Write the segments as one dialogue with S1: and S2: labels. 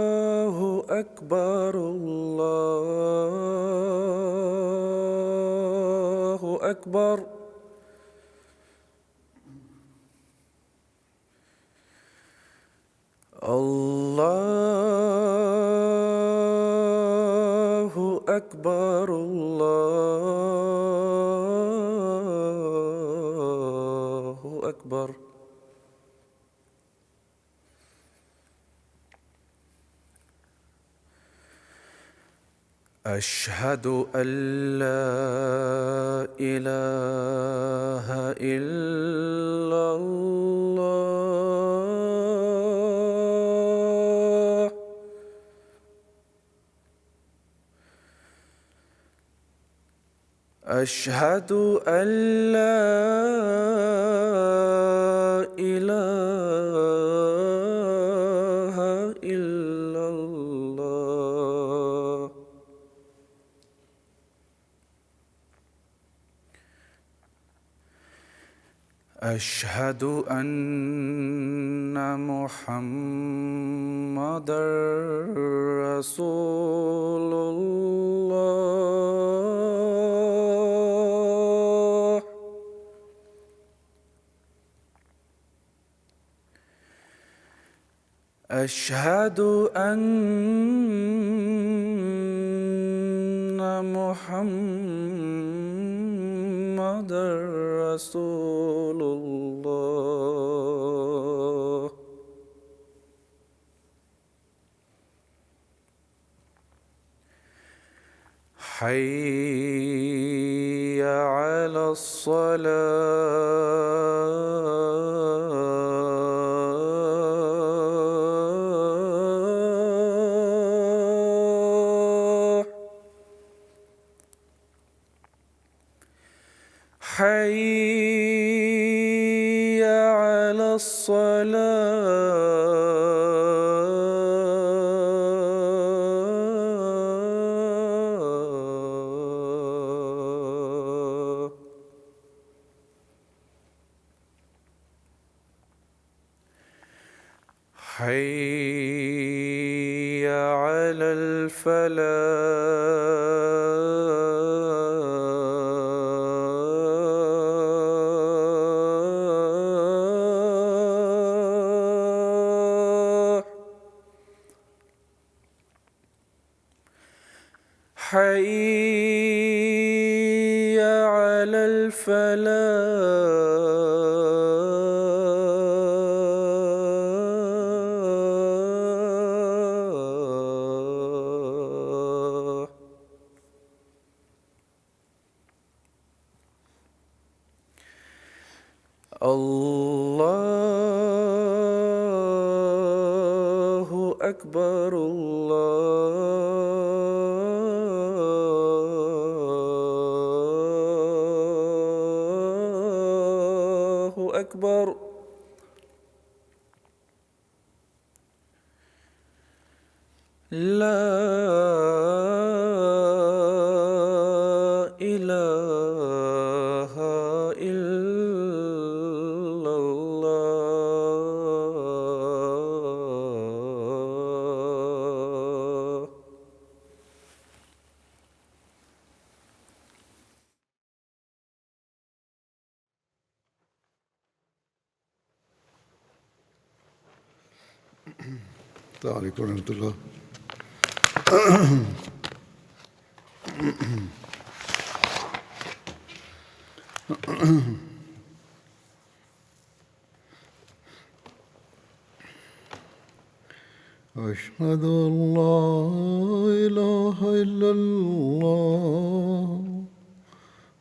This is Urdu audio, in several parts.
S1: الله أكبر الله أكبر. الله أكبر الله أكبر. أشهد أن لا إله إلا الله. أشهد أن لا إله إلا الله. أشهد أن محمدًا رسول الله. أشهد أن محمدًا رسول الله. حي على الصلاة. حي على الصلاة. حي على الفلاح. حي على الفلاح. الله أكبر الله أكبر. لا إله إلا الله.
S2: السلام علیکم ورحمۃ اللہ. أشهد أن لا إله إلا الله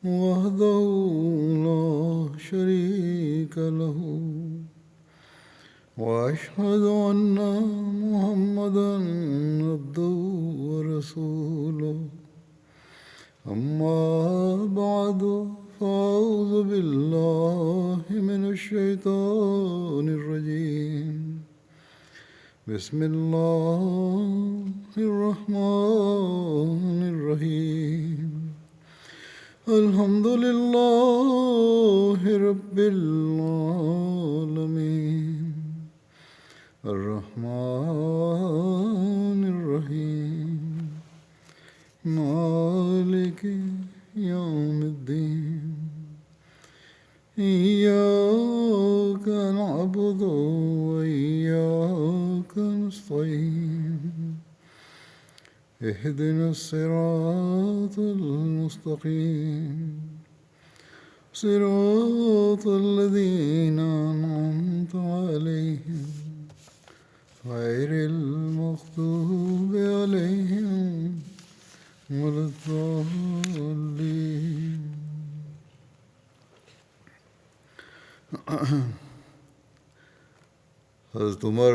S2: وحده لا شريك له وأشهد أن محمدًا عبده ورسوله. أما بعد فأعوذ بالله من الشيطان الرجيم. بسم الله الرحمن الرحيم. الحمد لله رب العالمين اهدنا الصراط المستقيم صراط الذين أنعمت عليهم غير المغضوب عليهم ولا الضالين. حضرت عمر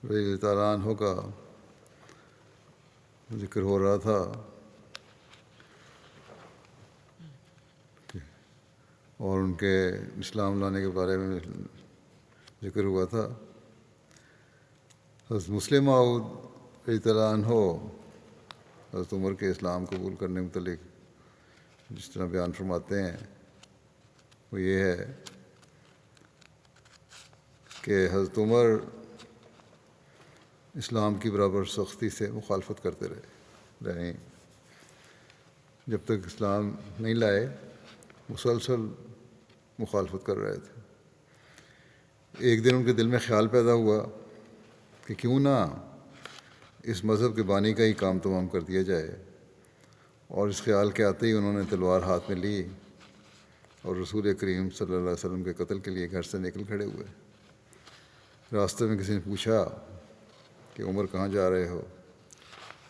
S2: رضی اللہ تعالیٰ عنہ کا ذکر ہو رہا تھا اور ان کے اسلام لانے کے بارے میں ذکر ہوا تھا. حضرت مسلم موعود رضی اللہ عنہ حضرت عمر کے اسلام قبول کرنے متعلق جس طرح بیان فرماتے ہیں وہ یہ ہے کہ حضرت عمر اسلام کی برابر سختی سے مخالفت کرتے رہے، یعنی جب تک اسلام نہیں لائے مسلسل مخالفت کر رہے تھے. ایک دن ان کے دل میں خیال پیدا ہوا کہ کیوں نہ اس مذہب کے بانی کا ہی کام تمام کر دیا جائے، اور اس خیال کے آتے ہی انہوں نے تلوار ہاتھ میں لی اور رسول کریم صلی اللہ علیہ وسلم کے قتل کے لیے گھر سے نکل کھڑے ہوئے. راستے میں کسی نے پوچھا کہ عمر کہاں جا رہے ہو؟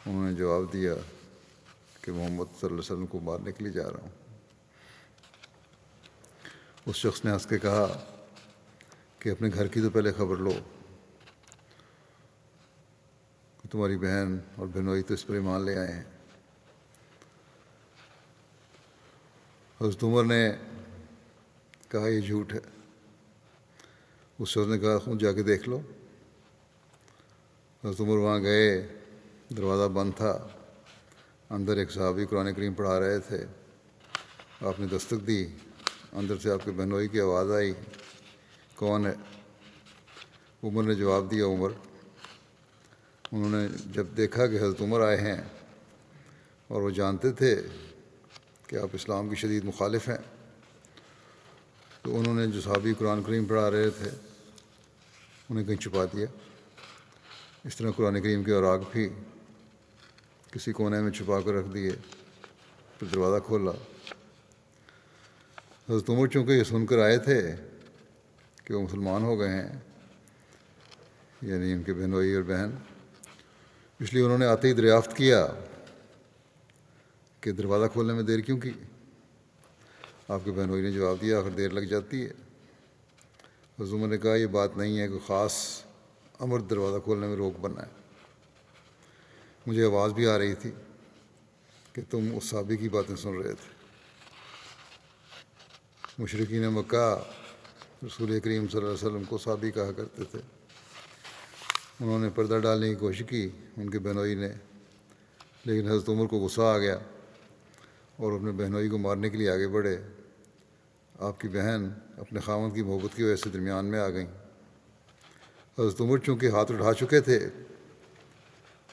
S2: انہوں نے جواب دیا کہ محمد صلی اللہ علیہ وسلم کو مارنے کے لیے جا رہا ہوں. اس شخص نے ہنس کے کہا کہ اپنے گھر کی تو پہلے خبر لو، تمہاری بہن اور بہنوئی تو اس پر ایمان لے آئے ہیں. حضرت عمر نے کہا یہ جھوٹ ہے. اس شخص نے کہا خود جا کے دیکھ لو. حضرت عمر وہاں گئے، دروازہ بند تھا، اندر ایک صحابی قرآن کریم پڑھا رہے تھے. آپ نے دستک دی، اندر سے آپ کے بہنوئی کی آواز آئی، کون ہے؟ عمر نے جواب دیا عمر. انہوں نے جب دیکھا کہ حضرت عمر آئے ہیں اور وہ جانتے تھے کہ آپ اسلام کی شدید مخالف ہیں، تو انہوں نے جو صحابی قرآن کریم پڑھا رہے تھے انہیں کہیں چھپا دیا. اس طرح قرآن کریم کے اوراق بھی کسی کونے میں چھپا کر رکھ دیے، پھر دروازہ کھولا. حضرت عمر چونکہ یہ سن کر آئے تھے کہ وہ مسلمان ہو گئے ہیں، یعنی ان کے بہنوئی اور بہن، اس لیے انہوں نے آتے ہی دریافت کیا کہ دروازہ کھولنے میں دیر کیوں کی؟ آپ کے بہنوئی نے جواب دیا آخر دیر لگ جاتی ہے. حضرت عمر نے کہا یہ بات نہیں ہے، کوئی خاص امر دروازہ کھولنے میں روک بنا ہے. مجھے آواز بھی آ رہی تھی کہ تم اس صحابی کی باتیں سن رہے تھے. مشرکین مکہ رسول کریم صلی اللہ علیہ وسلم کو صحابی کہا کرتے تھے. انہوں نے پردہ ڈالنے کی کوشش کی ان کے بہنوئی نے، لیکن حضرت عمر کو غصہ آ گیا اور اپنے بہنوئی کو مارنے کے لیے آگے بڑھے. آپ کی بہن اپنے خاوند کی محبت کی وجہ سے درمیان میں آ گئیں. حضرت عمر چونکہ ہاتھ اٹھا چکے تھے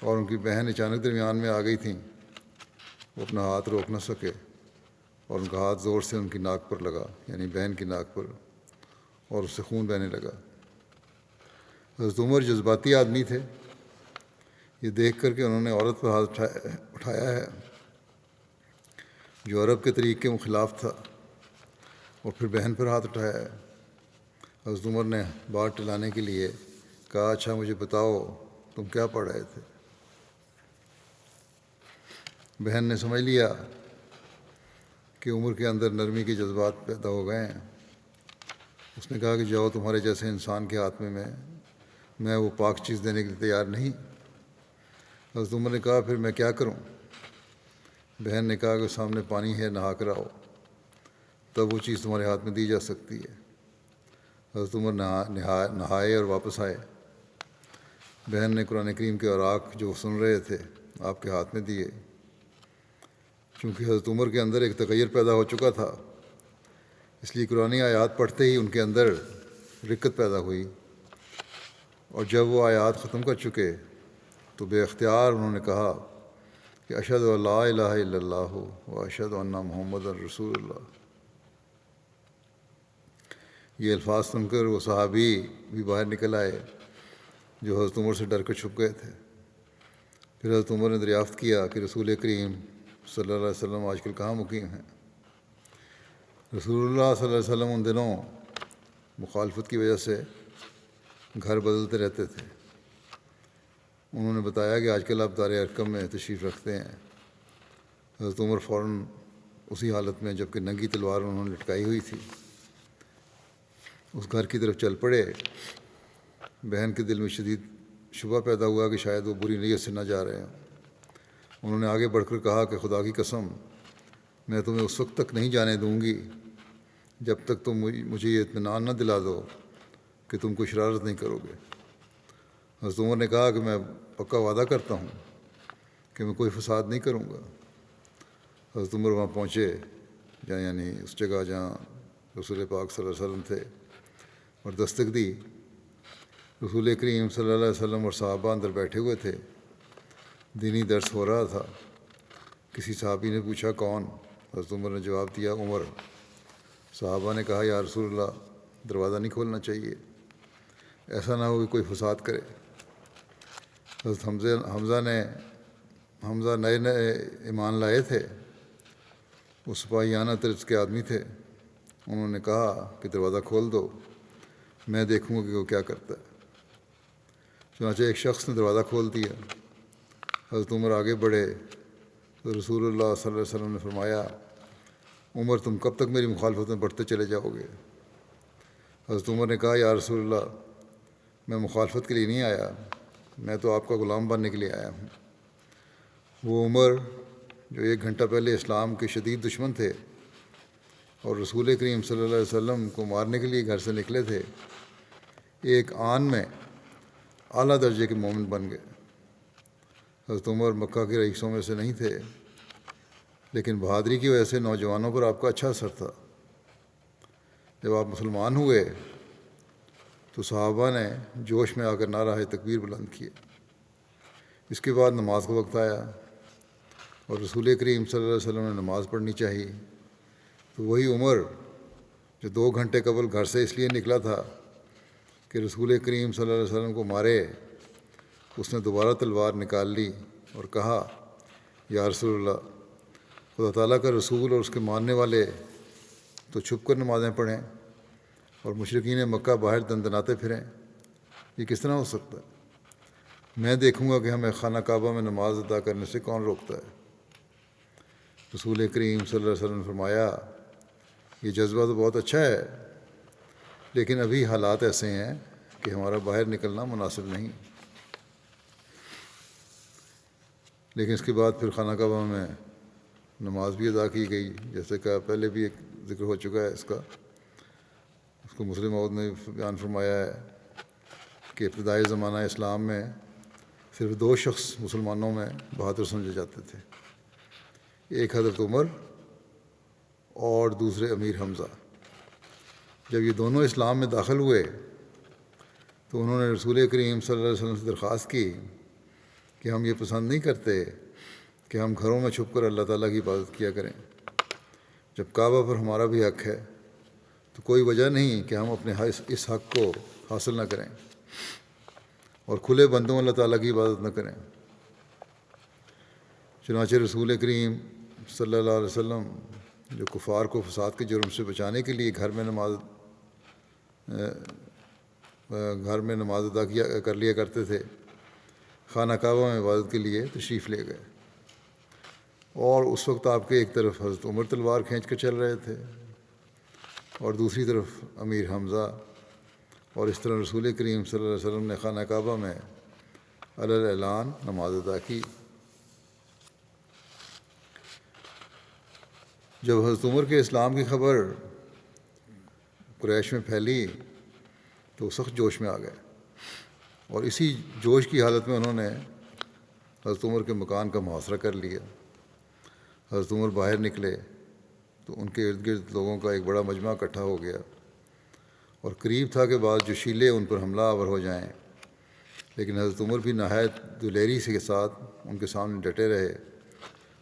S2: اور ان کی بہن اچانک درمیان میں آ گئی تھیں، وہ اپنا ہاتھ روک نہ سکے اور ان کا ہاتھ زور سے ان کی ناک پر لگا، یعنی بہن کی ناک پر، اور اس سے خون بہنے لگا. حضرت عمر جذباتی آدمی تھے. یہ دیکھ کر کہ انہوں نے عورت پر ہاتھ اٹھایا ہے جو عرب کے طریق کے خلاف تھا، اور پھر بہن پر ہاتھ اٹھایا ہے، حضرت عمر نے بات ٹلانے کے لیے کہا اچھا مجھے بتاؤ تم کیا پڑھ رہے تھے؟ بہن نے سمجھ لیا کہ عمر کے اندر نرمی کے جذبات پیدا ہو گئے ہیں. اس نے کہا کہ جاؤ، تمہارے جیسے انسان کے ہاتھ میں وہ پاک چیز دینے کے لیے تیار نہیں. حضرت عمر نے کہا پھر میں کیا کروں؟ بہن نے کہا کہ سامنے پانی ہے، نہا کر آؤ، تب وہ چیز تمہارے ہاتھ میں دی جا سکتی ہے. حضرت عمر نہائے اور واپس آئے. بہن نے قرآن کریم کے اوراق جو سن رہے تھے آپ کے ہاتھ میں دیے. چونکہ حضرت عمر کے اندر ایک تغیر پیدا ہو چکا تھا، اس لیے قرآن آیات پڑھتے ہی ان کے اندر رقت پیدا ہوئی، اور جب وہ آیات ختم کر چکے تو بے اختیار انہوں نے کہا کہ اشہد ان لا الہ الا اللہ و اشہد ان محمد رسول اللہ. یہ الفاظ سن کر وہ صحابی بھی باہر نکل آئے جو حضرت عمر سے ڈر کر چھپ گئے تھے۔ پھر حضرت عمر نے دریافت کیا کہ رسول کریم صلی اللہ علیہ وسلم آج کل کہاں مقیم ہیں۔ رسول اللہ صلی اللہ علیہ وسلم ان دنوں مخالفت کی وجہ سے گھر بدلتے رہتے تھے۔ انہوں نے بتایا کہ آج کل آپ دار ارقم میں تشریف رکھتے ہیں۔ حضرت عمر فوراً اسی حالت میں جبکہ ننگی تلوار انہوں نے لٹکائی ہوئی تھی اس گھر کی طرف چل پڑے۔ بہن کے دل میں شدید شبہ پیدا ہوا کہ شاید وہ بری نیت سے نہ جا رہے ہوں۔ انہوں نے آگے بڑھ کر کہا کہ خدا کی قسم، میں تمہیں اس وقت تک نہیں جانے دوں گی جب تک تم مجھے یہ اطمینان نہ دلا دو کہ تم کوئی شرارت نہیں کرو گے۔ حضرت عمر نے کہا کہ میں پکا وعدہ کرتا ہوں کہ میں کوئی فساد نہیں کروں گا۔ حضرت عمر وہاں پہنچے یعنی اس جگہ جہاں رسول پاک صلی اللہ علیہ وسلم تھے اور دستک دی۔ رسول کریم صلی اللہ علیہ وسلم اور صحابہ اندر بیٹھے ہوئے تھے، دینی درس ہو رہا تھا۔ کسی صحابی نے پوچھا کون؟ حضرت عمر نے جواب دیا عمر۔ صحابہ نے کہا یا رسول اللہ دروازہ نہیں کھولنا چاہیے، ایسا نہ ہو کہ کوئی فساد کرے۔ حضرت حمزہ نئے ایمان لائے تھے، وہ سپاہیانہ طرز کے آدمی تھے۔ انہوں نے کہا کہ دروازہ کھول دو، میں دیکھوں گا کہ وہ کیا کرتا ہے۔ چنانچہ ایک شخص نے دروازہ کھول دیا۔ حضرت عمر آگے بڑھے تو رسول اللہ صلی اللہ علیہ وسلم نے فرمایا عمر تم کب تک میری مخالفت میں بڑھتے چلے جاؤ گے؟ حضرت عمر نے کہا یا رسول اللہ میں مخالفت کے لیے نہیں آیا، میں تو آپ کا غلام بننے کے لیے آیا ہوں۔ وہ عمر جو 1 گھنٹہ پہلے اسلام کے شدید دشمن تھے اور رسول کریم صلی اللہ علیہ وسلم کو مارنے کے لیے گھر سے نکلے تھے، ایک آن میں اعلیٰ درجے کے مومن بن گئے۔ حضرت عمر مکہ کے رئیسوں میں سے نہیں تھے، لیکن بہادری کی وجہ سے نوجوانوں پر آپ کا اچھا اثر تھا۔ جب آپ مسلمان ہوئے تو صحابہ نے جوش میں آ کر نعرہ تکبیر بلند کیے۔ اس کے بعد نماز کا وقت آیا اور رسول کریم صلی اللہ علیہ وسلم نے نماز پڑھنی چاہیے، تو وہی عمر جو 2 گھنٹے قبل گھر سے اس لیے نکلا تھا کہ رسول کریم صلی اللہ علیہ وسلم کو مارے، اس نے دوبارہ تلوار نکال لی اور کہا یا رسول اللہ خدا تعالیٰ کا رسول اور اس کے ماننے والے تو چھپ کر نمازیں پڑھیں اور مشرکین مکہ باہر دندناتے پھریں، یہ کس طرح ہو سکتا ہے؟ میں دیکھوں گا کہ ہمیں خانہ کعبہ میں نماز ادا کرنے سے کون روکتا ہے۔ رسول کریم صلی اللہ علیہ وسلم نے فرمایا یہ جذبہ تو بہت اچھا ہے، لیکن ابھی حالات ایسے ہیں کہ ہمارا باہر نکلنا مناسب نہیں۔ لیکن اس کے بعد پھر خانہ کعبہ میں نماز بھی ادا کی گئی، جیسے کہ پہلے بھی ایک ذکر ہو چکا ہے اس کا۔ اس کو مسلم موعود نے بیان فرمایا ہے کہ ابتدائی زمانہ اسلام میں صرف 2 شخص مسلمانوں میں بہادر سمجھے جاتے تھے، ایک حضرت عمر اور دوسرے امیر حمزہ۔ جب یہ دونوں اسلام میں داخل ہوئے تو انہوں نے رسول کریم صلی اللہ علیہ وسلم سے درخواست کی کہ ہم یہ پسند نہیں کرتے کہ ہم گھروں میں چھپ کر اللہ تعالیٰ کی عبادت کیا کریں۔ جب کعبہ پر ہمارا بھی حق ہے تو کوئی وجہ نہیں کہ ہم اپنے اس حق کو حاصل نہ کریں اور کھلے بندوں اللہ تعالیٰ کی عبادت نہ کریں۔ چنانچہ رسول کریم صلی اللہ علیہ وسلم جو کفار کو فساد کے جرم سے بچانے کے لیے گھر میں نماز ادا کر لیا کرتے تھے، خانہ کعبہ میں عبادت کے لیے تشریف لے گئے، اور اس وقت آپ کے ایک طرف حضرت عمر تلوار کھینچ کر چل رہے تھے اور دوسری طرف امیر حمزہ، اور اس طرح رسول کریم صلی اللہ علیہ وسلم نے خانہ کعبہ میں علی الاعلان نماز ادا کی۔ جب حضرت عمر کے اسلام کی خبر قریش میں پھیلی تو سخت جوش میں آ گئے، اور اسی جوش کی حالت میں انہوں نے حضرت عمر کے مکان کا محاصرہ کر لیا۔ حضرت عمر باہر نکلے تو ان کے ارد گرد لوگوں کا ایک بڑا مجمع اکٹھا ہو گیا، اور قریب تھا کہ بعض جوشیلے ان پر حملہ آور ہو جائیں، لیکن حضرت عمر بھی نہایت دلیری کے ساتھ ان کے سامنے ڈٹے رہے۔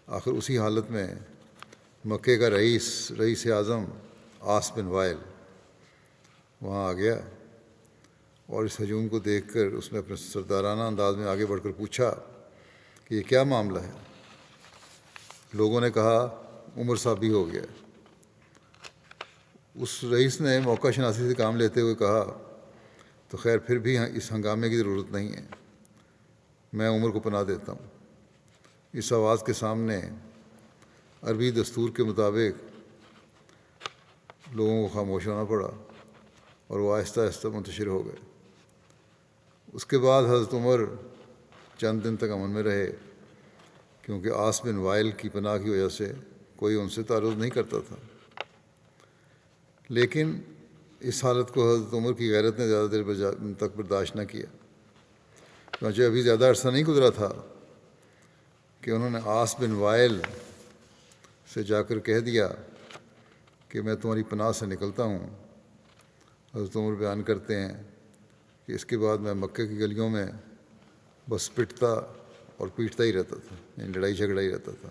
S2: آخر اسی حالت میں مکے کا رئیس اعظم عاص بن وائل وہاں آ گیا اور اس ہجوم کو دیکھ کر اس نے اپنے سردارانہ انداز میں آگے بڑھ کر پوچھا کہ یہ کیا معاملہ ہے؟ لوگوں نے کہا عمر صاحب بھی ہو گیا۔ اس رئیس نے موقع شناسی سے کام لیتے ہوئے کہا تو خیر پھر بھی اس ہنگامے کی ضرورت نہیں ہے، میں عمر کو پناہ دیتا ہوں۔ اس آواز کے سامنے عربی دستور کے مطابق لوگوں کو خاموش ہونا پڑا اور وہ آہستہ آہستہ منتشر ہو گئے۔ اس کے بعد حضرت عمر چند دن تک امن میں رہے، کیونکہ عاص بن وائل کی پناہ کی وجہ سے کوئی ان سے تعرض نہیں کرتا تھا۔ لیکن اس حالت کو حضرت عمر کی غیرت نے زیادہ دیر تک برداشت نہ کیا، چنانچہ ابھی زیادہ عرصہ نہیں گزرا تھا کہ انہوں نے عاص بن وائل سے جا کر کہہ دیا کہ میں تمہاری پناہ سے نکلتا ہوں۔ حضرت عمر بیان کرتے ہیں کہ اس کے بعد میں مکہ کی گلیوں میں بس پٹتا اور پیٹتا ہی رہتا تھا، یعنی لڑائی جھگڑا ہی رہتا تھا،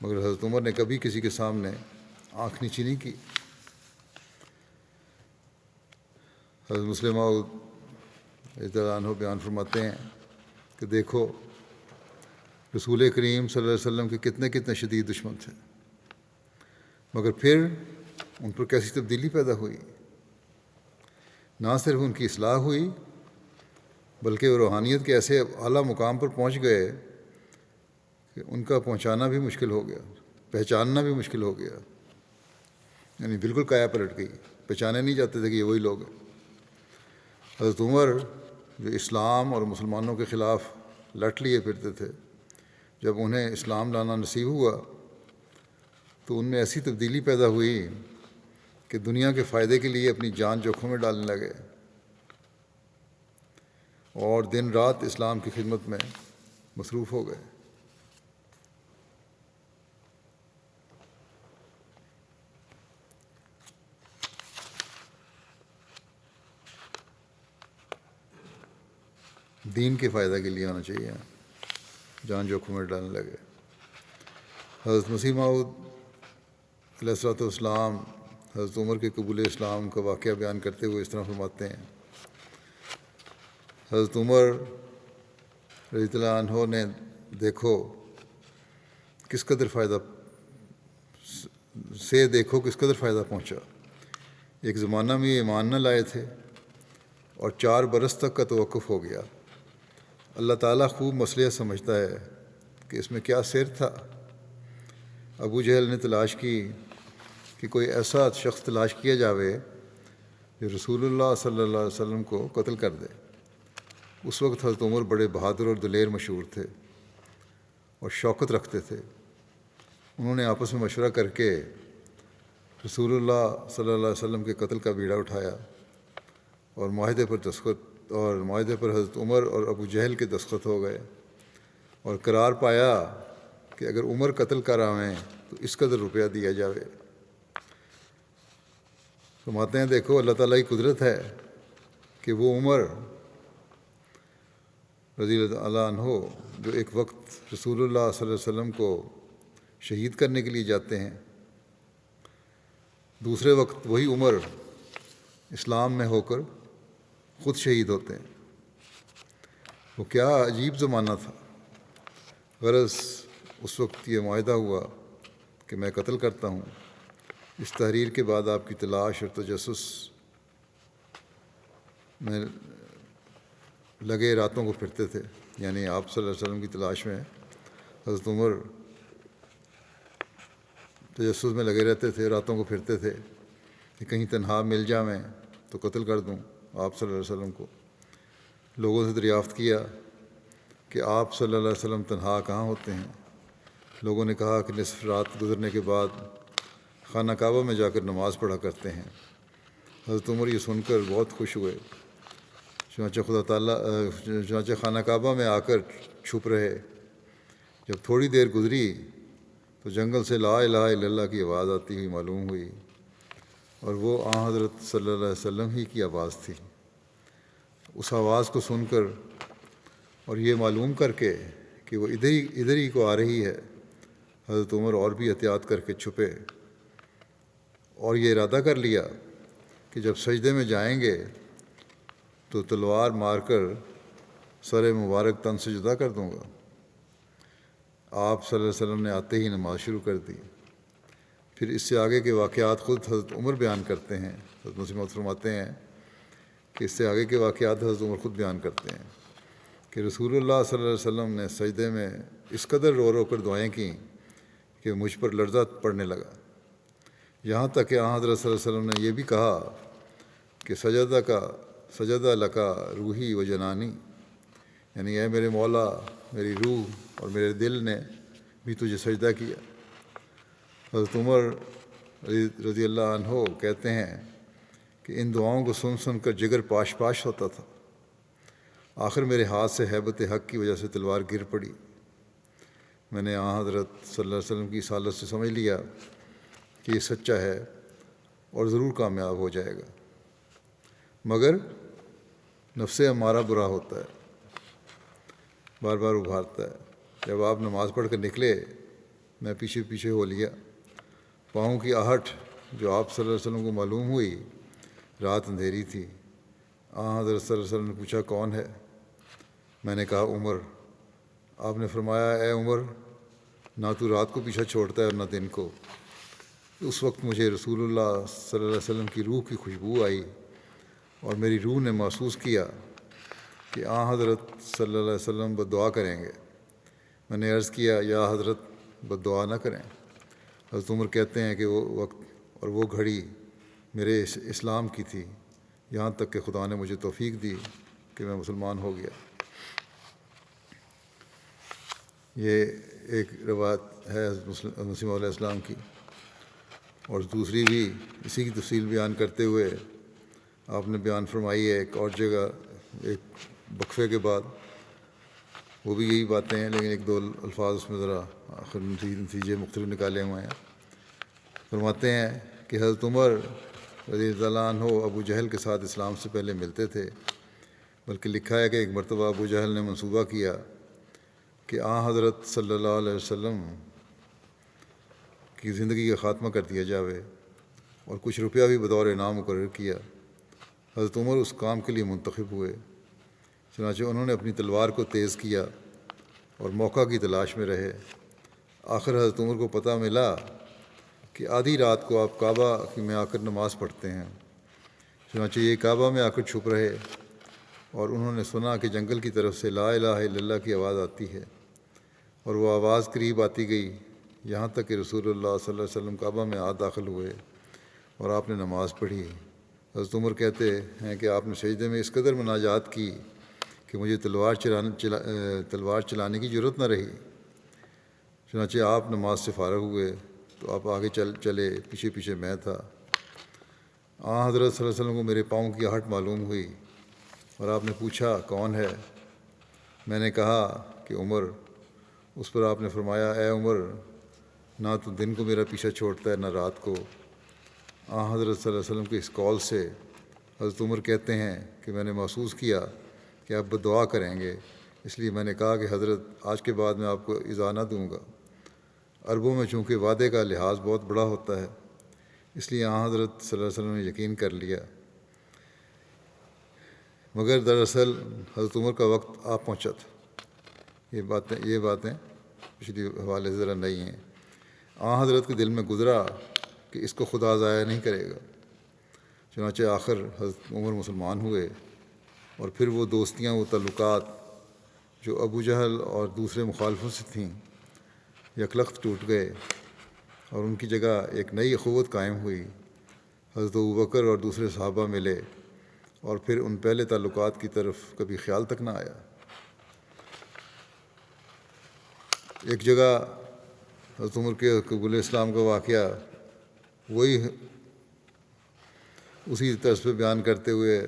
S2: مگر حضرت عمر نے کبھی کسی کے سامنے آنکھ نیچی نہیں کی۔ حضرت مسلم موعود رضی اللہ عنہ بیان فرماتے ہیں کہ دیکھو رسول کریم صلی اللہ علیہ وسلم کے کتنے شدید دشمن تھے، مگر پھر ان پر کیسی تبدیلی پیدا ہوئی۔ نہ صرف ان کی اصلاح ہوئی بلکہ وہ روحانیت کے ایسے اعلیٰ مقام پر پہنچ گئے کہ ان کا پہنچانا بھی مشکل ہو گیا، پہچاننا بھی مشکل ہو گیا، یعنی بالکل کایا پلٹ گئی، پہچانے نہیں جاتے تھے کہ یہ وہی لوگ ہیں۔ حضرت عمر جو اسلام اور مسلمانوں کے خلاف لٹ لیے پھرتے تھے، جب انہیں اسلام لانا نصیب ہوا تو ان میں ایسی تبدیلی پیدا ہوئی کہ دنیا کے فائدے کے لیے اپنی جان جوکھوں میں ڈالنے لگے اور دن رات اسلام کی خدمت میں مصروف ہو گئے۔ دین کے فائدہ کے لیے ہونا چاہیے، جان جوکھوں میں ڈالنے لگے۔ حضرت مسیح موعود علیہ الصلوۃ والسلام حضرت عمر کے قبول اسلام کا واقعہ بیان کرتے ہوئے اس طرح فرماتے ہیں، حضرت عمر رضی اللہ عنہ نے دیکھو کس قدر فائدہ پہنچا۔ ایک زمانہ میں یہ ایمان نہ لائے تھے اور 4 برس تک کا توقف ہو گیا۔ اللہ تعالیٰ خوب مصلحت سمجھتا ہے کہ اس میں کیا سیر تھا۔ ابو جہل نے تلاش کی کہ کوئی ایسا شخص تلاش کیا جاوے جو رسول اللہ صلی اللہ علیہ وسلم کو قتل کر دے۔ اس وقت حضرت عمر بڑے بہادر اور دلیر مشہور تھے اور شوکت رکھتے تھے۔ انہوں نے آپس میں مشورہ کر کے رسول اللہ صلی اللہ علیہ وسلم کے قتل کا بیڑا اٹھایا اور معاہدے پر حضرت عمر اور ابو جہل کے دستخط ہو گئے اور قرار پایا کہ اگر عمر قتل کراویں تو اس قدر روپیہ دیا جاوے۔ فرماتے ہیں دیکھو اللہ تعالیٰ کی قدرت ہے کہ وہ عمر رضی اللہ عنہ جو ایک وقت رسول اللہ صلی اللہ علیہ وسلم کو شہید کرنے کے لیے جاتے ہیں، دوسرے وقت وہی عمر اسلام میں ہو کر خود شہید ہوتے ہیں۔ وہ کیا عجیب زمانہ تھا۔ غرض اس وقت یہ معاہدہ ہوا کہ میں قتل کرتا ہوں۔ اس تحریر کے بعد آپ کی تلاش اور تجسس میں لگے راتوں کو پھرتے تھے، یعنی آپ صلی اللہ علیہ وسلم کی تلاش میں حضرت عمر تجسس میں لگے رہتے تھے، راتوں کو پھرتے تھے کہ کہیں تنہا مل جاویں تو قتل کر دوں آپ صلی اللہ علیہ وسلم کو۔ لوگوں سے دریافت کیا کہ آپ صلی اللہ علیہ وسلم تنہا کہاں ہوتے ہیں۔ لوگوں نے کہا کہ نصف رات گزرنے کے بعد خانہ کعبہ میں جا کر نماز پڑھا کرتے ہیں۔ حضرت عمر یہ سن کر بہت خوش ہوئے، چنانچہ خانہ کعبہ میں آ کر چھپ رہے۔ جب تھوڑی دیر گزری تو جنگل سے لا الہ الا اللہ کی آواز آتی ہوئی معلوم ہوئی، اور وہ آن حضرت صلی اللہ علیہ وسلم ہی کی آواز تھی۔ اس آواز کو سن کر اور یہ معلوم کر کے کہ وہ ادھر ہی کو آ رہی ہے، حضرت عمر اور بھی احتیاط کر کے چھپے اور یہ ارادہ کر لیا کہ جب سجدے میں جائیں گے تو تلوار مار کر سر مبارک تن سے جدا کر دوں گا۔ آپ صلی اللہ علیہ وسلم نے آتے ہی نماز شروع کر دی۔ پھر اس سے آگے کے واقعات خود حضرت عمر بیان کرتے ہیں۔ حضرت مسلم موعود فرماتے ہیں کہ اس سے آگے کے واقعات حضرت عمر خود بیان کرتے ہیں کہ رسول اللہ صلی اللہ علیہ وسلم نے سجدے میں اس قدر رو رو کر دعائیں کیں کہ مجھ پر لرزہ پڑنے لگا، یہاں تک کہ حضرت صلی اللہ علیہ وسلم نے یہ بھی کہا کہ سجدہ لکا روحی و جنانی، یعنی اے میرے مولا، میری روح اور میرے دل نے بھی تجھے سجدہ کیا۔ حضرت عمر رضی اللہ عنہ کہتے ہیں کہ ان دعاؤں کو سن سن کر جگر پاش پاش ہوتا تھا۔ آخر میرے ہاتھ سے ہیبت حق کی وجہ سے تلوار گر پڑی۔ میں نے حضرت صلی اللہ علیہ وسلم کی رسالت سے سمجھ لیا کہ یہ سچا ہے اور ضرور کامیاب ہو جائے گا، مگر نفس ہمارا برا ہوتا ہے، بار بار ابھارتا ہے۔ جب آپ نماز پڑھ کر نکلے میں پیچھے پیچھے ہو لیا۔ پاؤں کی آہٹ جو آپ صلی اللہ علیہ وسلم کو معلوم ہوئی، رات اندھیری تھی۔ حضرت صلی اللہ علیہ وسلم نے پوچھا کون ہے؟ میں نے کہا عمر۔ آپ نے فرمایا اے عمر، نہ تو رات کو پیچھا چھوڑتا ہے اور نہ دن کو۔ اس وقت مجھے رسول اللہ صلی اللہ علیہ وسلم کی روح کی خوشبو آئی اور میری روح نے محسوس کیا کہ حضرت صلی اللہ علیہ وسلم بد دعا کریں گے۔ میں نے عرض کیا یا حضرت بد دعا نہ کریں۔ حضرت عمر کہتے ہیں کہ وہ وقت اور وہ گھڑی میرے اسلام کی تھی، یہاں تک کہ خدا نے مجھے توفیق دی کہ میں مسلمان ہو گیا۔ یہ ایک روایت ہے حضرت مسیح علیہ السلام کی، اور دوسری بھی اسی کی تفصیل بیان کرتے ہوئے آپ نے بیان فرمائی ہے ایک اور جگہ، ایک وقفے کے بعد، وہ بھی یہی باتیں ہیں لیکن ایک دو الفاظ اس میں ذرا آخر نتیجے مختلف نکالے ہوئے ہیں۔ فرماتے ہیں کہ حضرت عمر رضی اللہ عنہ ابو جہل کے ساتھ اسلام سے پہلے ملتے تھے، بلکہ لکھا ہے کہ ایک مرتبہ ابو جہل نے منصوبہ کیا کہ حضرت صلی اللہ علیہ وسلم کی زندگی کا خاتمہ کر دیا جاوے، اور کچھ روپیہ بھی بطور انعام مقرر کیا۔ حضرت عمر اس کام کے لیے منتخب ہوئے، چنانچہ انہوں نے اپنی تلوار کو تیز کیا اور موقع کی تلاش میں رہے۔ آخر حضرت عمر کو پتہ ملا کہ آدھی رات کو آپ کعبہ میں آ کر نماز پڑھتے ہیں، چنانچہ یہ کعبہ میں آ کر چھپ رہے، اور انہوں نے سنا کہ جنگل کی طرف سے لا الہ الا اللہ کی آواز آتی ہے، اور وہ آواز قریب آتی گئی، یہاں تک کہ رسول اللہ صلی اللہ علیہ وسلم کعبہ میں داخل ہوئے اور آپ نے نماز پڑھی۔ حضرت عمر کہتے ہیں کہ آپ نے سجدے میں اس قدر مناجات کی کہ مجھے تلوار چلانے کی ضرورت نہ رہی۔ چنانچہ آپ نماز سے فارغ ہوئے تو آپ آگے چلے، پیچھے پیچھے میں تھا۔ حضرت صلی اللہ علیہ وسلم کو میرے پاؤں کی آہٹ معلوم ہوئی اور آپ نے پوچھا کون ہے؟ میں نے کہا کہ عمر۔ اس پر آپ نے فرمایا اے عمر، نہ تو دن کو میرا پیچھا چھوڑتا ہے نہ رات کو۔ حضرت صلی اللہ علیہ وسلم کے اس قول سے حضرت عمر کہتے ہیں کہ میں نے محسوس کیا کہ آپ بد دعا کریں گے، اس لیے میں نے کہا کہ حضرت آج کے بعد میں آپ کو ایذا نہ دوں گا۔ عربوں میں چونکہ وعدے کا لحاظ بہت بڑا ہوتا ہے، اس لیے حضرت صلی اللہ علیہ وسلم نے یقین کر لیا، مگر دراصل حضرت عمر کا وقت آ پہنچا تھا۔ یہ باتیں پچھلی حوالے سے ذرا نئی ہیں۔ حضرت کے دل میں گزرا کہ اس کو خدا ضائع نہیں کرے گا، چنانچہ آخر حضرت عمر مسلمان ہوئے، اور پھر وہ دوستیاں، وہ تعلقات جو ابو جہل اور دوسرے مخالفوں سے تھیں، یکلخت ٹوٹ گئے اور ان کی جگہ ایک نئی اخوت قائم ہوئی۔ حضرت ابوبکر اور دوسرے صحابہ ملے، اور پھر ان پہلے تعلقات کی طرف کبھی خیال تک نہ آیا۔ ایک جگہ حضرت عمر کے قبول اسلام کا واقعہ وہی اسی طرز پہ بیان کرتے ہوئے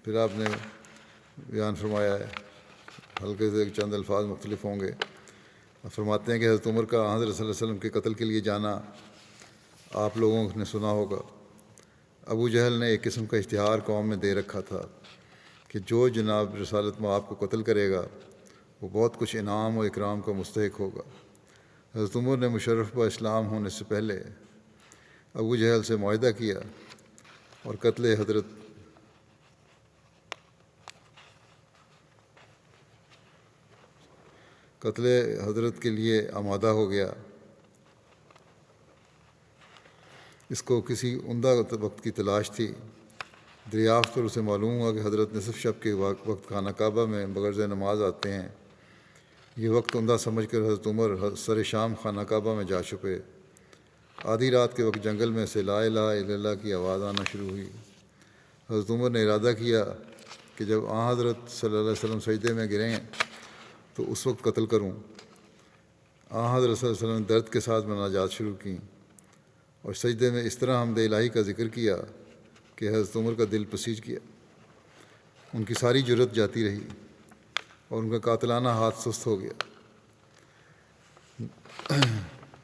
S2: پھر آپ نے بیان فرمایا ہے، ہلکے سے چند الفاظ مختلف ہوں گے۔ فرماتے ہیں کہ حضرت عمر کا حضرت صلی اللہ علیہ وسلم کے قتل کے لیے جانا آپ لوگوں نے سنا ہوگا۔ ابو جہل نے ایک قسم کا اشتہار قوم میں دے رکھا تھا کہ جو جناب رسالت میں آپ کو قتل کرے گا وہ بہت کچھ انعام و اکرام کا مستحق ہوگا۔ حضرت عمر نے مشرف با اسلام ہونے سے پہلے ابو جہل سے معاہدہ کیا اور قتل حضرت قتل حضرت کے لیے آمادہ ہو گیا۔ اس کو کسی عمدہ وقت کی تلاش تھی۔ دریافت پر اسے معلوم ہوا کہ حضرت نصف شب کے وقت خانہ کعبہ میں بغرض نماز آتے ہیں۔ یہ وقت عمدہ سمجھ کر حضرت عمر سر شام خانہ کعبہ میں جا چھپے۔ آدھی رات کے وقت جنگل میں سے لا الہ الا اللہ کی آواز آنا شروع ہوئی۔ حضرت عمر نے ارادہ کیا کہ جب حضرت صلی اللہ علیہ وسلم سجدے میں گریں تو اس وقت قتل کروں۔ حضرت صلی اللہ علیہ وسلم نے درد کے ساتھ مناجات شروع کیں اور سجدے میں اس طرح حمد الہی کا ذکر کیا کہ حضرت عمر کا دل پسیج گیا۔ ان کی ساری جرت جاتی رہی اور ان کا قاتلانہ ہاتھ سست ہو گیا۔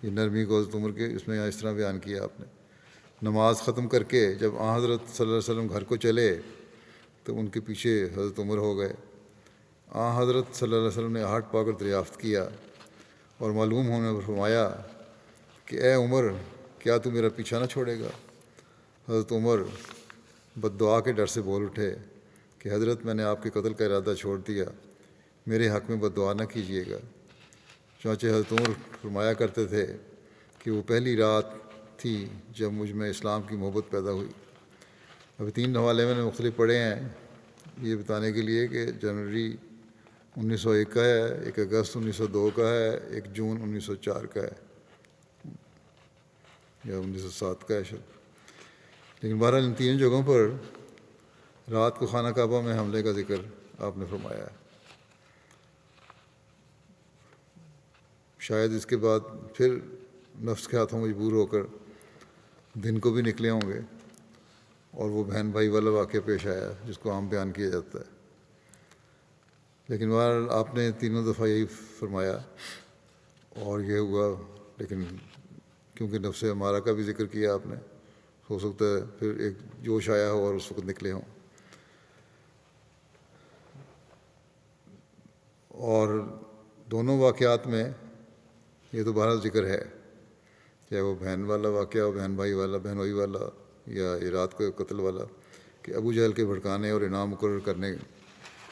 S2: یہ نرمی کو حضرت عمر کے اس میں اس طرح بیان کیا آپ نے۔ نماز ختم کر کے جب حضرت صلی اللہ علیہ وسلم گھر کو چلے تو ان کے پیچھے حضرت عمر ہو گئے۔ حضرت صلی اللہ علیہ وسلم نے آہٹ پا کر دریافت کیا اور معلوم ہونے پر فرمایا کہ اے عمر، کیا تو میرا پیچھا نہ چھوڑے گا؟ حضرت عمر بد دعا کے ڈر سے بول اٹھے کہ حضرت، میں نے آپ کے قتل کا ارادہ چھوڑ دیا، میرے حق میں بد دعا نہ کیجیے گا۔ چنانچہ حضرت عمر فرمایا کرتے تھے کہ وہ پہلی رات تھی جب مجھ میں اسلام کی محبت پیدا ہوئی۔ ابھی 3 حوالے میں نے مختلف پڑھے ہیں یہ بتانے کے لیے کہ جنوری 1901 کا ہے، 1 اگست 1902 کا ہے، 1 جون 1904 کا ہے یا 1907 کا ہے شاید۔ لیکن بہرحال ان 3 جگہوں پر رات کو خانہ کعبہ میں حملے کا ذکر آپ نے فرمایا ہے۔ شاید اس کے بعد پھر نفس کے ہاتھوں مجبور ہو کر دن کو بھی نکلے ہوں گے اور وہ بہن بھائی والا واقعہ پیش آیا جس کو عام بیان کیا جاتا ہے۔ لیکن بہرحال آپ نے 3 دفعہ یہی فرمایا اور یہ ہوا۔ لیکن کیونکہ نفس ہمارا کا بھی ذکر کیا آپ نے، ہو سکتا ہے پھر ایک جوش آیا ہو اور اس وقت نکلے ہوں۔ اور دونوں واقعات میں یہ تو بہرحال ذکر ہے، چاہے وہ بہن والا واقعہ ہو، بہن بھائی والا یا یہ رات کو قتل والا، کہ ابو جہل کے بھڑکانے اور انعام مقرر کرنے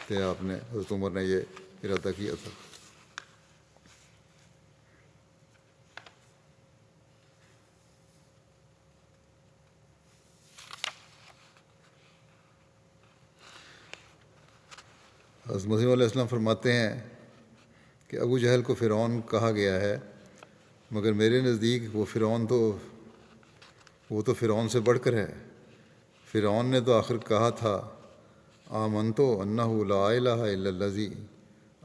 S2: تھے آپ نے، حضرت عمر نے یہ ارادہ کیا تھا۔ حضرت مسیح علیہ السلام فرماتے ہیں کہ ابو جہل کو فرعون کہا گیا ہے، مگر میرے نزدیک وہ تو فرعون سے بڑھ کر ہے۔ فرعون نے تو آخر کہا تھا آمنتو انہ لا الہ الا الذی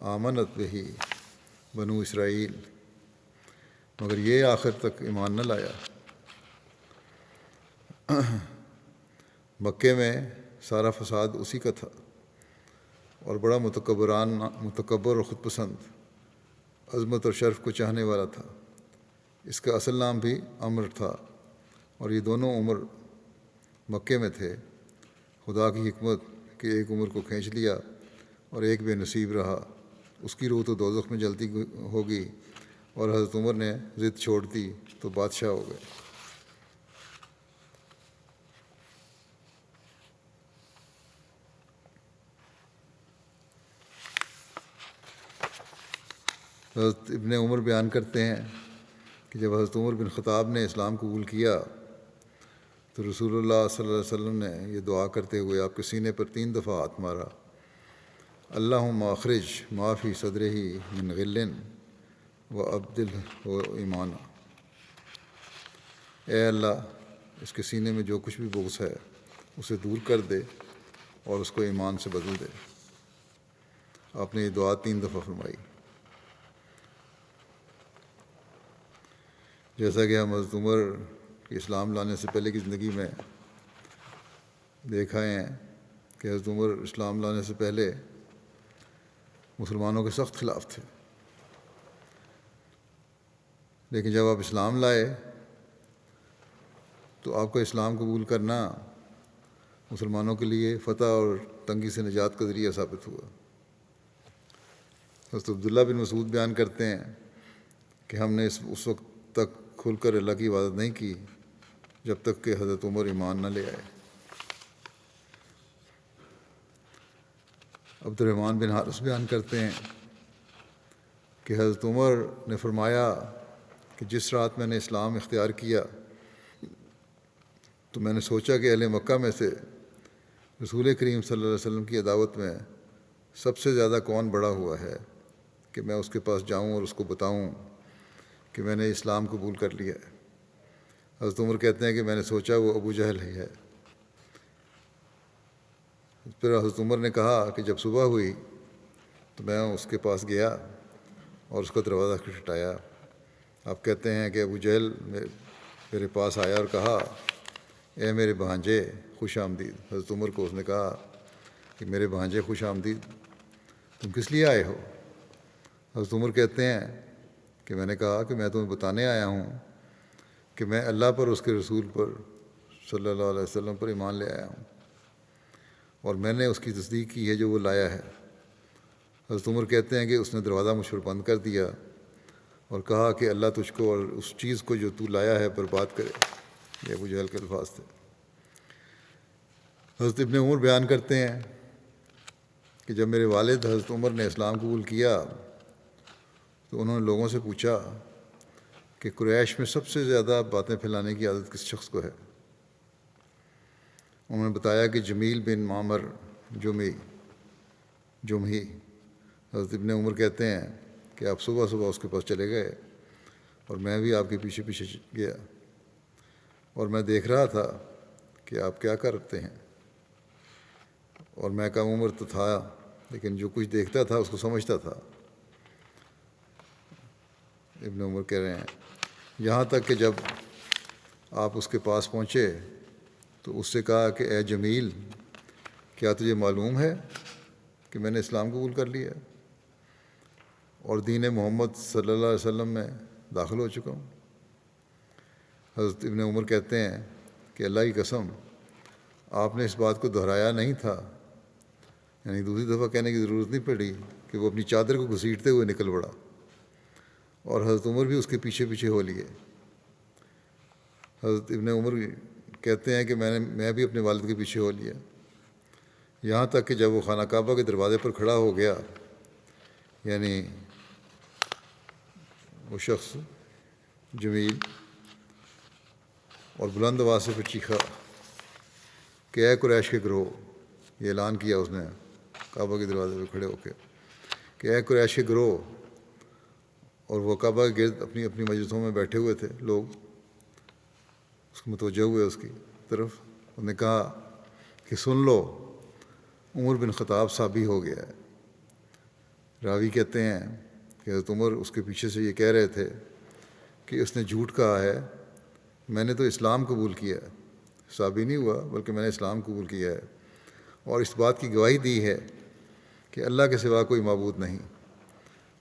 S2: آمنت بہ بنو اسرائیل، مگر یہ آخر تک ایمان نہ لایا۔ مکے میں سارا فساد اسی کا تھا اور بڑا متکبر اور خود پسند، عظمت اور شرف کو چاہنے والا تھا۔ اس کا اصل نام بھی عمر تھا اور یہ دونوں عمر مکے میں تھے۔ خدا کی حکمت کہ ایک عمر کو کھینچ لیا اور ایک بے نصیب رہا، اس کی روح تو دوزخ میں جلتی ہوگی، اور حضرت عمر نے ضد چھوڑ دی تو بادشاہ ہو گئے۔ حضرت ابن عمر بیان کرتے ہیں کہ جب حضرت عمر بن خطاب نے اسلام قبول کیا تو رسول اللہ صلی اللہ علیہ وسلم نے یہ دعا کرتے ہوئے آپ کے سینے پر 3 دفعہ ہاتھ مارا، اللہم اخرج ما فی صدرہ من غل و ابدلہ ایمانا، اے اللہ اس کے سینے میں جو کچھ بھی بغض ہے اسے دور کر دے اور اس کو ایمان سے بدل دے۔ آپ نے یہ دعا 3 دفعہ فرمائی۔ جیسا کہ ہم حضرت عمر کے اسلام لانے سے پہلے کی زندگی میں دیکھا ہے کہ حضرت عمر اسلام لانے سے پہلے مسلمانوں کے سخت خلاف تھے، لیکن جب آپ اسلام لائے تو آپ کا اسلام قبول کرنا مسلمانوں کے لیے فتح اور تنگی سے نجات کا ذریعہ ثابت ہوا۔ حضرت عبداللہ بن مسعود بیان کرتے ہیں کہ ہم نے اس وقت تک کھل کر اللہ کی عبادت نہیں کی جب تک کہ حضرت عمر ایمان نہ لے آئے۔ عبد الرحمن بن حارث بیان کرتے ہیں کہ حضرت عمر نے فرمایا کہ جس رات میں نے اسلام اختیار کیا تو میں نے سوچا کہ اہل مکہ میں سے رسول کریم صلی اللہ علیہ وسلم کی عداوت میں سب سے زیادہ کون بڑا ہوا ہے کہ میں اس کے پاس جاؤں اور اس کو بتاؤں کہ میں نے اسلام قبول کر لیا ہے۔ حضرت عمر کہتے ہیں کہ میں نے سوچا وہ ابو جہل ہی ہے۔ پھر حضرت عمر نے کہا کہ جب صبح ہوئی تو میں اس کے پاس گیا اور اس کا دروازہ کھٹکھٹایا۔ آپ کہتے ہیں کہ ابو جہل میرے پاس آیا اور کہا اے میرے بھانجے خوش آمدید۔ حضرت عمر کو اس نے کہا کہ میرے بھانجے خوش آمدید، تم کس لیے آئے ہو؟ حضرت عمر کہتے ہیں کہ میں نے کہا کہ میں تمہیں بتانے آیا ہوں کہ میں اللہ پر اس کے رسول پر صلی اللہ علیہ وسلم پر ایمان لے آیا ہوں اور میں نے اس کی تصدیق کی ہے جو وہ لایا ہے۔ حضرت عمر کہتے ہیں کہ اس نے دروازہ مجھ پر بند کر دیا اور کہا کہ اللہ تجھ کو اور اس چیز کو جو تو لایا ہے برباد کرے۔ یہ ابو جہل کے الفاظ تھے۔ حضرت ابن عمر بیان کرتے ہیں کہ جب میرے والد حضرت عمر نے اسلام قبول کیا تو انہوں نے لوگوں سے پوچھا کہ قریش میں سب سے زیادہ باتیں پھیلانے کی عادت کس شخص کو ہے؟ انہوں نے بتایا کہ جمیل بن معمر جمحی۔ حضرت ابن عمر کہتے ہیں کہ آپ صبح صبح اس کے پاس چلے گئے اور میں بھی آپ کے پیچھے پیچھے گیا اور میں دیکھ رہا تھا کہ آپ کیا کرتے ہیں، اور میں کم عمر تو تھا لیکن جو کچھ دیکھتا تھا اس کو سمجھتا تھا۔ ابن عمر کہہ رہے ہیں یہاں تک کہ جب آپ اس کے پاس پہنچے تو اس سے کہا کہ اے جمیل، کیا تجھے معلوم ہے کہ میں نے اسلام قبول کر لیا اور دین محمد صلی اللہ علیہ وسلم میں داخل ہو چکا ہوں؟ حضرت ابن عمر کہتے ہیں کہ اللہ کی قسم آپ نے اس بات کو دہرایا نہیں تھا، یعنی دوسری دفعہ کہنے کی ضرورت نہیں پڑی کہ وہ اپنی چادر کو گھسیٹتے ہوئے نکل پڑا، اور حضرت عمر بھی اس کے پیچھے پیچھے ہو لیے۔ حضرت ابن عمر کہتے ہیں کہ میں بھی اپنے والد کے پیچھے ہو لیا، یہاں تک کہ جب وہ خانہ کعبہ کے دروازے پر کھڑا ہو گیا، یعنی وہ شخص جمیل، اور بلند آواز سے پھر چیخا کہ اے قریش کے گروہ، یہ اعلان کیا اس نے کعبہ کے دروازے پہ کھڑے ہو کے کہ اے قریش کے گروہ، اور وہ کعبہ کے گرد اپنی اپنی مجلسوں میں بیٹھے ہوئے تھے لوگ، اس کو متوجہ ہوئے اس کی طرف۔ انہوں نے کہا کہ سن لو، عمر بن خطاب صحابی ہو گیا ہے۔ راوی کہتے ہیں کہ حضرت عمر اس کے پیچھے سے یہ کہہ رہے تھے کہ اس نے جھوٹ کہا ہے، میں نے تو اسلام قبول کیا ہے، صحابی نہیں ہوا بلکہ میں نے اسلام قبول کیا ہے، اور اس بات کی گواہی دی ہے کہ اللہ کے سوا کوئی معبود نہیں،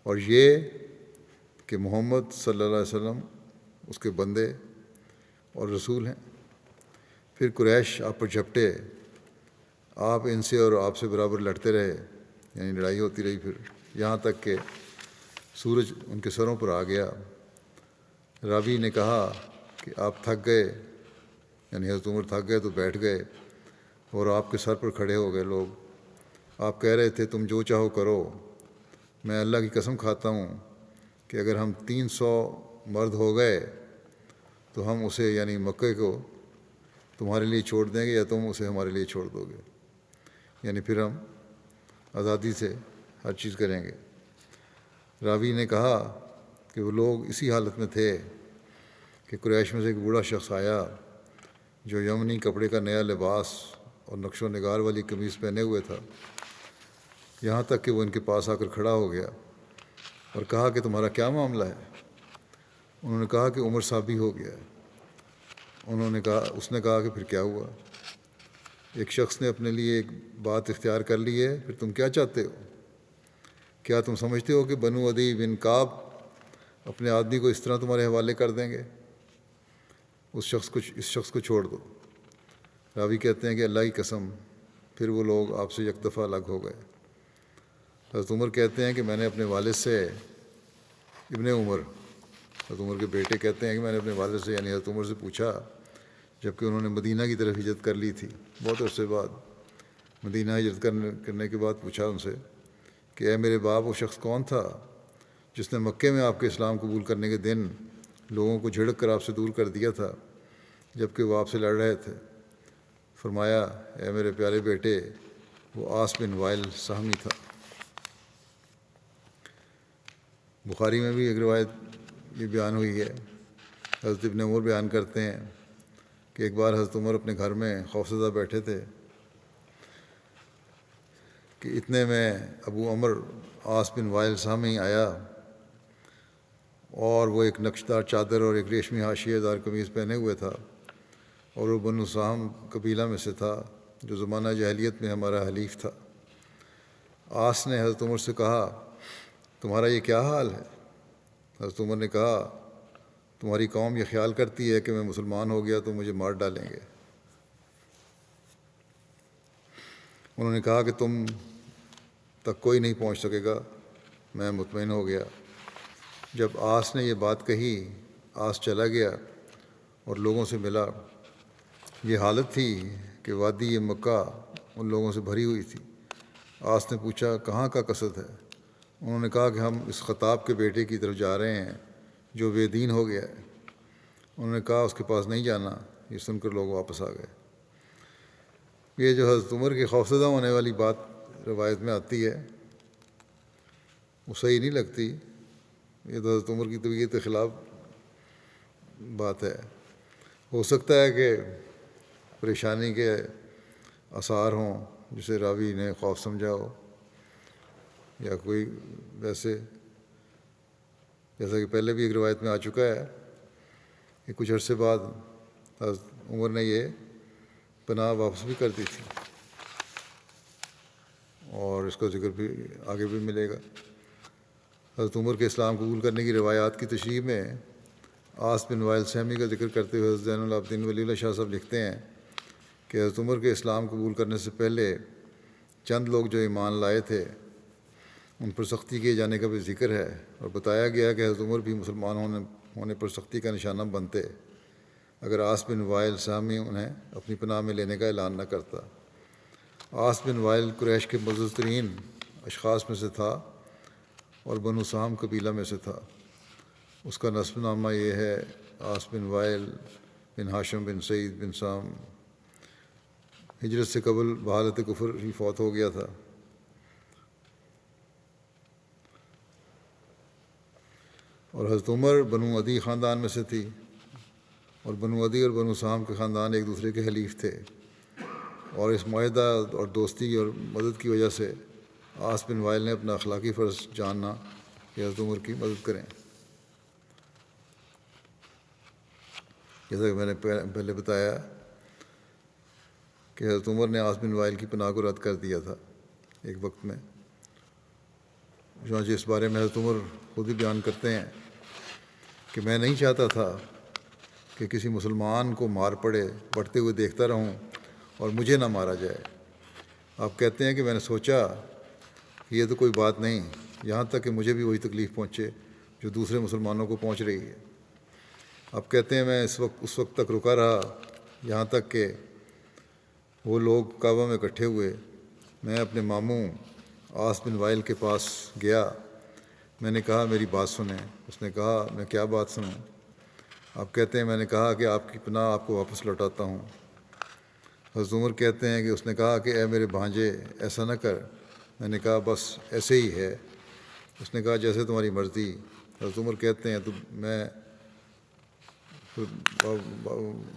S2: اور یہ کہ محمد صلی اللہ علیہ وسلم اس کے بندے اور رسول ہیں۔ پھر قریش آپ پر جھپٹے، آپ ان سے اور آپ سے برابر لڑتے رہے، یعنی لڑائی ہوتی رہی، پھر یہاں تک کہ سورج ان کے سروں پر آ گیا۔ راوی نے کہا کہ آپ تھک گئے، یعنی حضرت عمر تھک گئے تو بیٹھ گئے اور آپ کے سر پر کھڑے ہو گئے لوگ۔ آپ کہہ رہے تھے تم جو چاہو کرو، میں اللہ کی قسم کھاتا ہوں کہ اگر ہم 300 مرد ہو گئے تو ہم اسے یعنی مکے کو تمہارے لیے چھوڑ دیں گے یا تم اسے ہمارے لیے چھوڑ دو گے، یعنی پھر ہم آزادی سے ہر چیز کریں گے۔ راوی نے کہا کہ وہ لوگ اسی حالت میں تھے کہ قریش میں سے ایک بوڑھا شخص آیا جو یمنی کپڑے کا نیا لباس اور نقش و نگار والی قمیص پہنے ہوئے تھا، یہاں تک کہ وہ ان کے پاس آ کر کھڑا ہو گیا اور کہا کہ تمہارا کیا معاملہ ہے؟ انہوں نے کہا کہ عمر صحابی ہو گیا ہے۔ اس نے کہا کہ پھر کیا ہوا؟ ایک شخص نے اپنے لیے ایک بات اختیار کر لی ہے، پھر تم کیا چاہتے ہو؟ کیا تم سمجھتے ہو کہ بنو عدی بن کعب اپنے آدمی کو اس طرح تمہارے حوالے کر دیں گے؟ اس شخص کو چھوڑ دو۔ راوی کہتے ہیں کہ اللہ کی قسم پھر وہ لوگ آپ سے یک دفعہ الگ ہو گئے۔ حضرت عمر کہتے ہیں کہ میں نے اپنے والد سے ابن عمر، حضرت عمر کے بیٹے کہتے ہیں کہ میں نے اپنے والد سے یعنی حضرت عمر سے پوچھا، جب کہ انہوں نے مدینہ کی طرف ہجرت کر لی تھی، بہت عرصے بعد مدینہ ہجرت کرنے کے بعد پوچھا ان سے کہ اے میرے باپ، وہ شخص کون تھا جس نے مکے میں آپ کے اسلام قبول کرنے کے دن لوگوں کو جھڑک کر آپ سے دور کر دیا تھا جب کہ وہ آپ سے لڑ رہے تھے، فرمایا اے میرے پیارے بیٹے، وہ عاص بن وائل سہمی تھا۔ بخاری میں بھی ایک روایت یہ بیان ہوئی ہے، حضرت ابن عمر بیان کرتے ہیں کہ ایک بار حضرت عمر اپنے گھر میں خوفزدہ بیٹھے تھے کہ اتنے میں ابو عمر عاص بن وائل سہمی آیا، اور وہ ایک نقش دار چادر اور ایک ریشمی حاشیے دار قمیض پہنے ہوئے تھا، اور وہ بنو سہم قبیلہ میں سے تھا جو زمانہ جاہلیت میں ہمارا حلیف تھا۔ عاص نے حضرت عمر سے کہا تمہارا یہ کیا حال ہے؟ حضرت عمر نے کہا تمہاری قوم یہ خیال کرتی ہے کہ میں مسلمان ہو گیا تو مجھے مار ڈالیں گے۔ انہوں نے کہا کہ تم تک کوئی نہیں پہنچ سکے گا۔ میں مطمئن ہو گیا۔ جب عاص نے یہ بات کہی، عاص چلا گیا اور لوگوں سے ملا۔ یہ حالت تھی کہ وادی مکہ ان لوگوں سے بھری ہوئی تھی۔ عاص نے پوچھا کہاں کا قصد ہے؟ انہوں نے کہا کہ ہم اس خطاب کے بیٹے کی طرف جا رہے ہیں جو بے دین ہو گیا ہے۔ انہوں نے کہا اس کے پاس نہیں جانا۔ یہ سن کر لوگ واپس آ گئے۔ یہ جو حضرت عمر کے خوفزدہ ہونے والی بات روایت میں آتی ہے وہ صحیح نہیں لگتی۔ یہ تو حضرت عمر کی طبیعت کے خلاف بات ہے۔ ہو سکتا ہے کہ پریشانی کے آثار ہوں جسے راوی نے خوف سمجھا ہو، یا کوئی ویسے، جیسا کہ پہلے بھی ایک روایت میں آ چکا ہے کہ کچھ عرصے بعد حضرت عمر نے یہ پناہ واپس بھی کر دی تھی، اور اس کا ذکر بھی آگے بھی ملے گا۔ حضرت عمر کے اسلام قبول کرنے کی روایات کی تشریح میں عاص بن وائل سہمی کا ذکر کرتے ہوئے حضرت زین العابدین ولی اللہ شاہ صاحب لکھتے ہیں کہ حضرت عمر کے اسلام قبول کرنے سے پہلے چند لوگ جو ایمان لائے تھے ان پر سختی کیے جانے کا بھی ذکر ہے، اور بتایا گیا کہ حضرت عمر بھی مسلمان ہونے پر سختی کا نشانہ بنتے اگر عاص بن وائل سہمی انہیں اپنی پناہ میں لینے کا اعلان نہ کرتا۔ عاص بن وائل قریش کے معزز ترین اشخاص میں سے تھا اور بنو سہم قبیلہ میں سے تھا۔ اس کا نسب نامہ یہ ہے عاص بن وائل بن ہاشم بن سعید بن سام۔ ہجرت سے قبل بحالت کفر ہی فوت ہو گیا تھا۔ اور حضرت عمر بنو عدی خاندان میں سے تھی، اور بنو عدی اور بنو سہم کے خاندان ایک دوسرے کے حلیف تھے، اور اس معاہدہ اور دوستی اور مدد کی وجہ سے عاص بن وائل نے اپنا اخلاقی فرض جاننا کہ حضرت عمر کی مدد کریں۔ جیسا کہ میں نے پہلے بتایا کہ حضرت عمر نے عاص بن وائل کی پناہ کو رد کر دیا تھا ایک وقت میں۔ چنانچہ اس بارے میں حضرت عمر خود ہی بیان کرتے ہیں کہ میں نہیں چاہتا تھا کہ کسی مسلمان کو مار پڑتے ہوئے دیکھتا رہوں اور مجھے نہ مارا جائے۔ آپ کہتے ہیں کہ میں نے سوچا کہ یہ تو کوئی بات نہیں، یہاں تک کہ مجھے بھی وہی تکلیف پہنچے جو دوسرے مسلمانوں کو پہنچ رہی ہے۔ آپ کہتے ہیں میں اس وقت تک رکا رہا یہاں تک کہ وہ لوگ کعبہ میں اکٹھے ہوئے۔ میں اپنے ماموں عاص بن وائل کے پاس گیا۔ میں نے کہا میری بات سنیں۔ اس نے کہا میں کیا بات سنوں؟ آپ کہتے ہیں میں نے کہا کہ آپ کی پناہ آپ کو واپس لوٹاتا ہوں۔ حضرت عمر کہتے ہیں کہ اس نے کہا کہ اے میرے بھانجے ایسا نہ کر۔ میں نے کہا بس ایسے ہی ہے۔ اس نے کہا جیسے تمہاری مرضی۔ حضرت عمر کہتے ہیں تو میں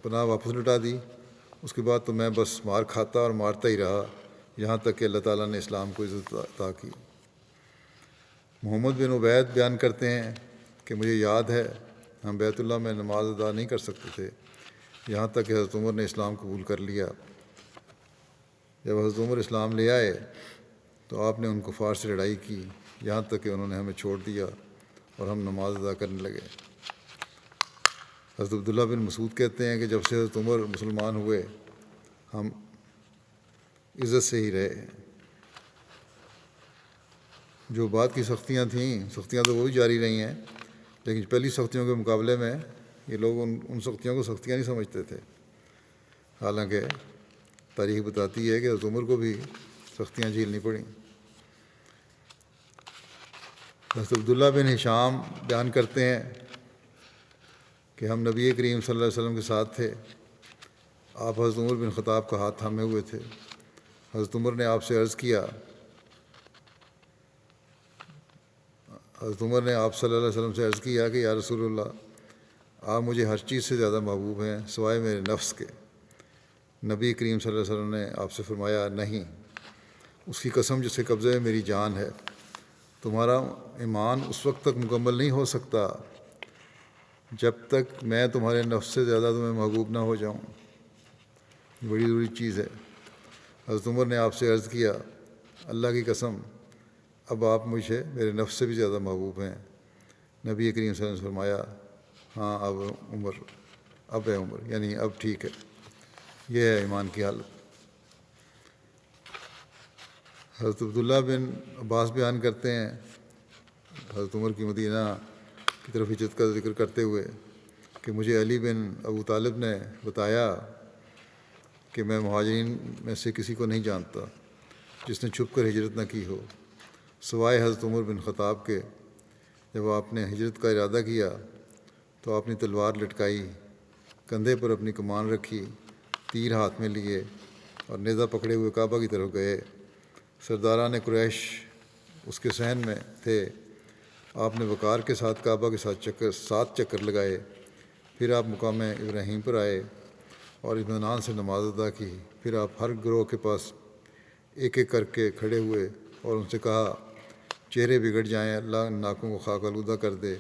S2: پناہ واپس لوٹا دی۔ اس کے بعد تو میں بس مار کھاتا اور مارتا ہی رہا یہاں تک کہ اللہ تعالیٰ نے اسلام کو عزت عطا کی۔ محمد بن عبید بیان کرتے ہیں کہ مجھے یاد ہے ہم بیت اللہ میں نماز ادا نہیں کر سکتے تھے یہاں تک کہ حضرت عمر نے اسلام قبول کر لیا۔ جب حضرت عمر اسلام لے آئے تو آپ نے ان کفار سے لڑائی کی یہاں تک کہ انہوں نے ہمیں چھوڑ دیا اور ہم نماز ادا کرنے لگے۔ حضرت عبداللہ بن مسعود کہتے ہیں کہ جب سے حضرت عمر مسلمان ہوئے ہم عزت سے ہی رہے۔ جو بعد کی سختیاں تھیں، سختیاں تو وہ بھی جاری رہی ہیں، لیکن پہلی سختیوں کے مقابلے میں یہ لوگ ان سختیوں کو سختیاں نہیں سمجھتے تھے، حالانکہ تاریخ بتاتی ہے کہ حضرت عمر کو بھی سختیاں جھیلنی پڑیں۔ حضرت عبداللہ بن ہشام بیان کرتے ہیں کہ ہم نبی کریم صلی اللہ علیہ وسلم کے ساتھ تھے. آپ حضرت عمر بن خطاب کا ہاتھ تھامے ہوئے تھے. حضرت عمر نے آپ سے عرض کیا، حضرت عمر نے آپ صلی اللہ علیہ وسلم سے عرض کیا کہ یا رسول اللہ، آپ مجھے ہر چیز سے زیادہ محبوب ہیں سوائے میرے نفس کے. نبی کریم صلی اللہ علیہ وسلم نے آپ سے فرمایا، نہیں، اس کی قسم جس کے قبضے میں میری جان ہے، تمہارا ایمان اس وقت تک مکمل نہیں ہو سکتا جب تک میں تمہارے نفس سے زیادہ تمہیں محبوب نہ ہو جاؤں. یہ بڑی ضروری چیز ہے. حضرت عمر نے آپ سے عرض کیا، اللہ کی قسم، اب آپ مجھے میرے نفس سے بھی زیادہ محبوب ہیں. نبی کریم صلی اللہ علیہ وسلم نے فرمایا، ہاں اب ہے عمر، یعنی اب ٹھیک ہے. یہ ہے ایمان کی حالت. حضرت عبداللہ بن عباس بیان کرتے ہیں حضرت عمر کی مدینہ کی طرف ہجرت کا ذکر کرتے ہوئے کہ مجھے علی بن ابو طالب نے بتایا کہ میں مہاجرین میں سے کسی کو نہیں جانتا جس نے چھپ کر ہجرت نہ کی ہو سوائے حضرت عمر بن خطاب کے. جب آپ نے ہجرت کا ارادہ کیا تو آپ نے تلوار لٹکائی، کندھے پر اپنی کمان رکھی، تیر ہاتھ میں لیے اور نیزہ پکڑے ہوئے کعبہ کی طرف گئے. سرداران قریش اس کے صحن میں تھے. آپ نے وقار کے ساتھ کعبہ کے ساتھ چکر لگائے. پھر آپ مقام ابراہیم پر آئے اور اطمینان سے نماز ادا کی. پھر آپ ہر گروہ کے پاس ایک ایک کر کے کھڑے ہوئے اور ان سے کہا، چہرے بگڑ جائیں، اللہ ناکوں کو خاک آلودہ کر دے.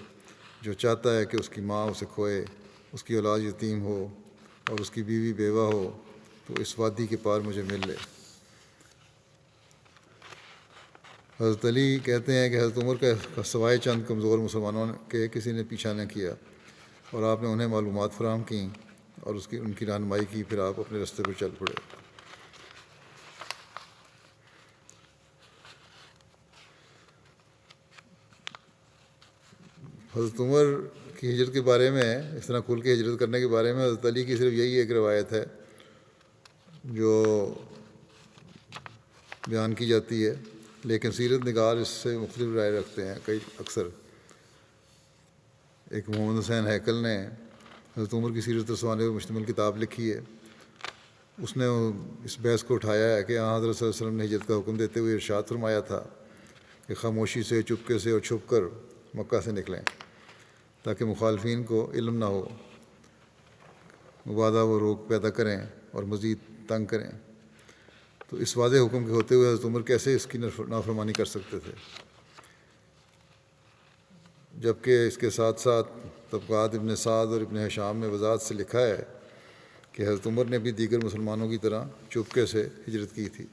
S2: جو چاہتا ہے کہ اس کی ماں اسے کھوئے، اس کی اولاد یتیم ہو اور اس کی بیوی بیوہ ہو، تو اس وادی کے پار مجھے مل لے. حضرت علی کہتے ہیں کہ حضرت عمر کا سوائے چند کمزور مسلمانوں کے کسی نے پیچھا نہ کیا اور آپ نے انہیں معلومات فراہم کیں اور ان کی رہنمائی کی. پھر آپ اپنے راستے پر چل پڑے. حضرت عمر کی ہجرت کے بارے میں، اس طرح کھل کے ہجرت کرنے کے بارے میں حضرت علی کی صرف یہی ایک روایت ہے جو بیان کی جاتی ہے، لیکن سیرت نگار اس سے مختلف رائے رکھتے ہیں اکثر. ایک محمد حسین ہیکل نے حضرت عمر کی سیرت رسوانے پر مشتمل کتاب لکھی ہے. اس نے اس بحث کو اٹھایا ہے کہ حضرت صلی اللہ علیہ وسلم نے ہجرت کا حکم دیتے ہوئے ارشاد فرمایا تھا کہ خاموشی سے، چپکے سے اور چھپ کر مکہ سے نکلیں تاکہ مخالفین کو علم نہ ہو، مبادا وہ روک پیدا کریں اور مزید تنگ کریں. تو اس واضح حکم کے ہوتے ہوئے حضرت عمر کیسے اس کی نافرمانی کر سکتے تھے؟ جبکہ اس کے ساتھ ساتھ طبقات ابن سعد اور ابن ہشام میں وضاحت سے لکھا ہے کہ حضرت عمر نے بھی دیگر مسلمانوں کی طرح چپکے سے ہجرت کی تھی.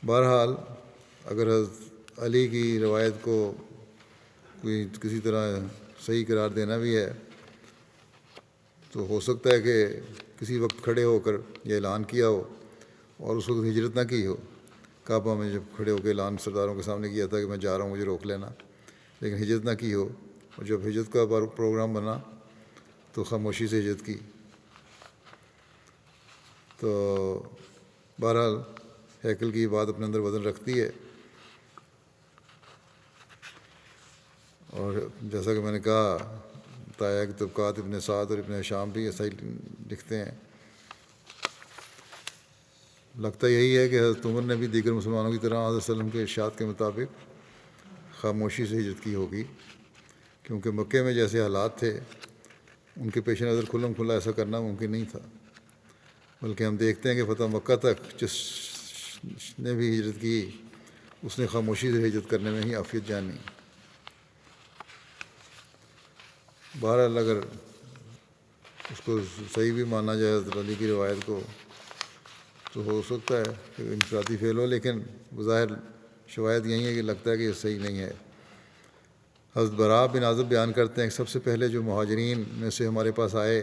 S2: بہرحال اگر حضرت علی کی روایت کو کوئی کسی طرح صحیح قرار دینا بھی ہے تو ہو سکتا ہے کہ کسی وقت کھڑے ہو کر یہ اعلان کیا ہو اور اس وقت ہجرت نہ کی ہو. کعبہ میں جب کھڑے ہو کے اعلان سرداروں کے سامنے کیا تھا کہ میں جا رہا ہوں، مجھے روک لینا، لیکن ہجرت نہ کی ہو. اور جب ہجرت کا پروگرام بنا تو خاموشی سے ہجرت کی. تو بہرحال ہیکل کی بات اپنے اندر وزن رکھتی ہے. اور جیسا کہ میں نے کہا، بتایا کہ طبقات ابن سعد اور ابن ہشام بھی ایسا ہی لکھتے ہیں. لگتا یہی ہے کہ حضرت عمر نے بھی دیگر مسلمانوں کی طرح حضرت صلی اللہ علیہ وسلم کے ارشاد کے مطابق خاموشی سے ہجرت کی ہوگی، کیونکہ مکے میں جیسے حالات تھے ان کے پیش نظر کھلم کھلا ایسا کرنا ممکن نہیں تھا. بلکہ ہم دیکھتے ہیں کہ فتح مکہ تک جس نے بھی ہجرت کی اس نے خاموشی سے ہجرت کرنے میں ہی عافیت جانی. بہرحال اگر اس کو صحیح بھی مانا جائے حضرت علی کی روایت کو تو ہو سکتا ہے کہ انفرادی فعل ہو، لیکن بظاہر شواہد یہی ہے کہ لگتا ہے کہ یہ صحیح نہیں ہے. حضرت براء بن عازب بیان کرتے ہیں کہ سب سے پہلے جو مہاجرین میں سے ہمارے پاس آئے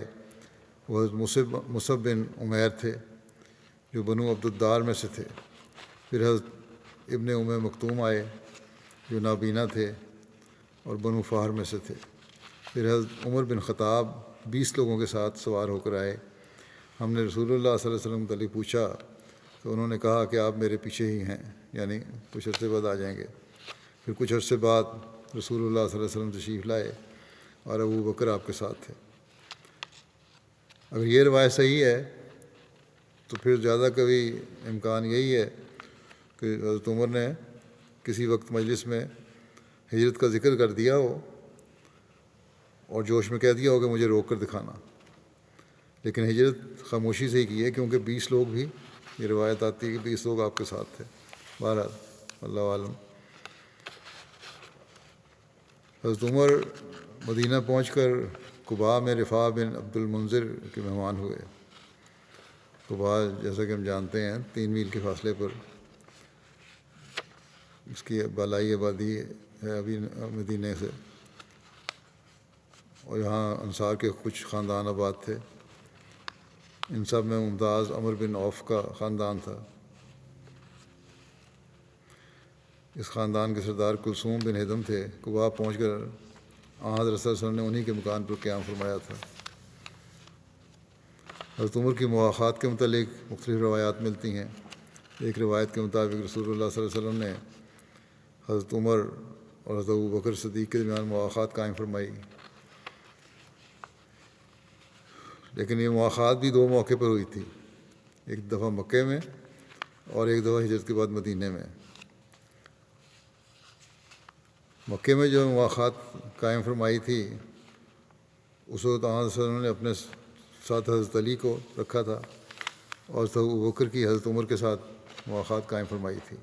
S2: وہ حضرت مصعب بن عمیر تھے جو بنو عبد الدار میں سے تھے. پھر حضرت ابن مکتوم آئے جو نابینا تھے اور بنو فہر میں سے تھے. پھر حضرت عمر بن خطاب 20 لوگوں کے ساتھ سوار ہو کر آئے. ہم نے رسول اللہ صلی اللہ علیہ وسلم سے پوچھا تو انہوں نے کہا کہ آپ میرے پیچھے ہی ہیں، یعنی کچھ عرصے بعد آ جائیں گے. پھر کچھ عرصے بعد رسول اللہ صلی اللہ علیہ وسلم تشریف لائے اور ابو بکر آپ کے ساتھ تھے۔ اگر یہ روایت صحیح ہے تو پھر زیادہ کبھی امکان یہی ہے کہ حضرت عمر نے کسی وقت مجلس میں ہجرت کا ذکر کر دیا ہو اور جوش میں کہہ دیا ہو کہ مجھے روک کر دکھانا، لیکن ہجرت خاموشی سے ہی کی ہے، کیونکہ 20 لوگ بھی، یہ روایت آتی ہے کہ 20 لوگ آپ کے ساتھ تھے۔ بہرحال اللہ عالم۔ حضرت عمر مدینہ پہنچ کر قباء میں رفاع بن عبد المنذر کے مہمان ہوئے۔ قباء جیسا کہ ہم جانتے ہیں 3 میل کے فاصلے پر اس کی بالائی آبادی ہے ابھی مدینہ سے، اور یہاں انصار کے کچھ خاندان آباد تھے۔ ان سب میں ممتاز عمر بن عوف کا خاندان تھا۔ اس خاندان کے سردار کلثوم بن ہدم تھے۔ قباء پہنچ کر حضرت صلی اللہ علیہ وسلم نے انہی کے مکان پر قیام فرمایا تھا۔ حضرت عمر کی مواخات کے متعلق مختلف روایات ملتی ہیں۔ ایک روایت کے مطابق رسول اللہ صلی اللہ علیہ وسلم نے حضرت عمر اور حضرت ابو بکر صدیق کے درمیان مواخات قائم فرمائی، لیکن یہ مواخات بھی 2 موقع پر ہوئی تھی، ایک دفعہ مکے میں اور ایک دفعہ ہجرت کے بعد مدینے میں۔ مکے میں جو مواخات قائم فرمائی تھی اس وقت آن صلی اللہ علیہ وسلم نے اپنے ساتھ حضرت علی کو رکھا تھا اور حضرت ابو بکر کی حضرت عمر کے ساتھ مواخات قائم فرمائی تھی۔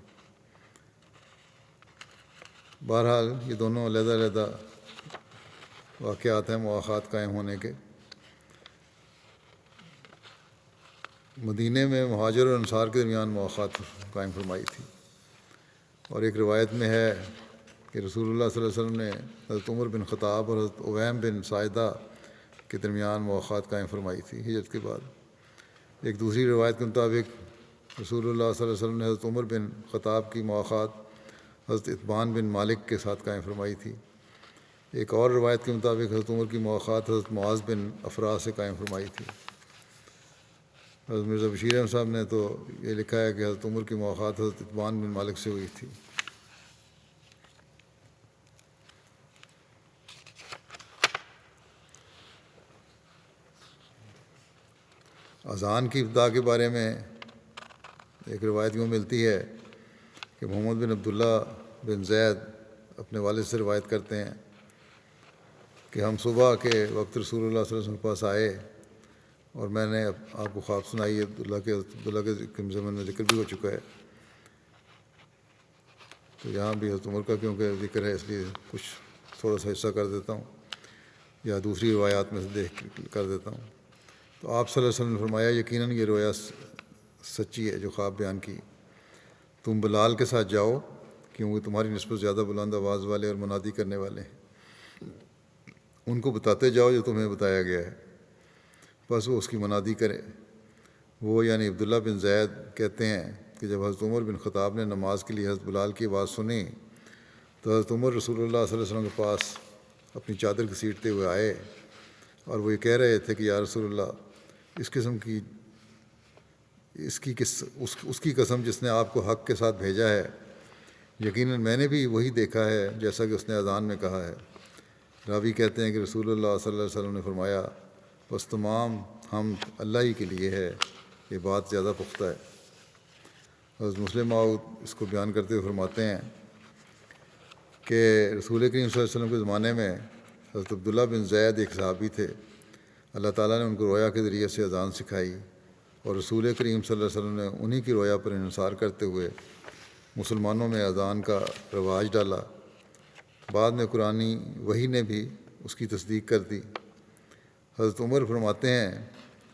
S2: بہرحال یہ دونوں علیحدہ علیحدہ واقعات ہیں مواخات قائم ہونے کے۔ مدینے میں مہاجر اور انصار کے درمیان مواخات قائم فرمائی تھی، اور ایک روایت میں ہے کہ رسول اللہ صلی اللہ علیہ وسلم نے حضرت عمر بن خطاب اور حضرت عویم بن ساعدہ کے درمیان مواخات قائم فرمائی تھی ہجرت کے بعد۔ ایک دوسری روایت کے مطابق رسول اللہ صلی اللہ علیہ وسلم نے حضرت عمر بن خطاب کی مواخات حضرت عتبان بن مالک کے ساتھ قائم فرمائی تھی۔ ایک اور روایت کے مطابق حضرت عمر کی مواخات حضرت معاذ بن افراء سے قائم فرمائی تھی۔ حضرت مرزا بشیر احمد صاحب نے تو یہ لکھا ہے کہ حضرت عمر کی مواخات حضرت عتبان بن مالک سے ہوئی تھی۔ اذان کی ابتدا کے بارے میں ایک روایت یوں ملتی ہے کہ محمد بن عبداللہ بن زید اپنے والد سے روایت کرتے ہیں کہ ہم صبح کے وقت رسول اللہ صلی اللہ علیہ وسلم کے پاس آئے اور میں نے آپ کو خواب سنائی ہے۔ عبداللہ کے زمانے میں ذکر بھی ہو چکا ہے، تو یہاں بھی حضرت عمر کا کیونکہ ذکر ہے اس لیے کچھ تھوڑا سا حصہ کر دیتا ہوں، یا دوسری روایات میں سے دیکھ کر دیتا ہوں۔ تو آپ صلی اللہ علیہ وسلم نے فرمایا یقیناً یہ رویا سچی ہے جو خواب بیان کی، تم بلال کے ساتھ جاؤ کیونکہ تمہاری نسبت زیادہ بلند آواز والے اور منادی کرنے والے ہیں، ان کو بتاتے جاؤ جو تمہیں بتایا گیا ہے، بس وہ اس کی منادی کرے۔ وہ یعنی عبداللہ بن زید کہتے ہیں کہ جب حضرت عمر بن خطاب نے نماز کے لیے حضرت بلال کی آواز سنی تو حضرت عمر رسول اللہ صلی اللہ علیہ وسلم کے پاس اپنی چادر گھسیٹتے ہوئے آئے اور وہ یہ کہہ رہے تھے کہ یا رسول اللہ اس کی قسم جس نے آپ کو حق کے ساتھ بھیجا ہے، یقیناً میں نے بھی وہی دیکھا ہے جیسا کہ اس نے اذان میں کہا ہے۔ راوی کہتے ہیں کہ رسول اللہ صلی اللہ علیہ وسلم نے فرمایا بس تمام حمد اللہ ہی کے لیے ہے، یہ بات زیادہ پختہ ہے۔ حضرت مسلم موعود اس کو بیان کرتے ہوئے فرماتے ہیں کہ رسول کریم صلی اللہ علیہ وسلم کے زمانے میں حضرت عبداللہ بن زید ایک صحابی تھے، اللہ تعالیٰ نے ان کو رویا کے ذریعے سے اذان سکھائی اور رسول کریم صلی اللہ علیہ وسلم نے انہی کی رویا پر انحصار کرتے ہوئے مسلمانوں میں اذان کا رواج ڈالا۔ بعد میں قرآنی وحی نے بھی اس کی تصدیق کر دی۔ حضرت عمر فرماتے ہیں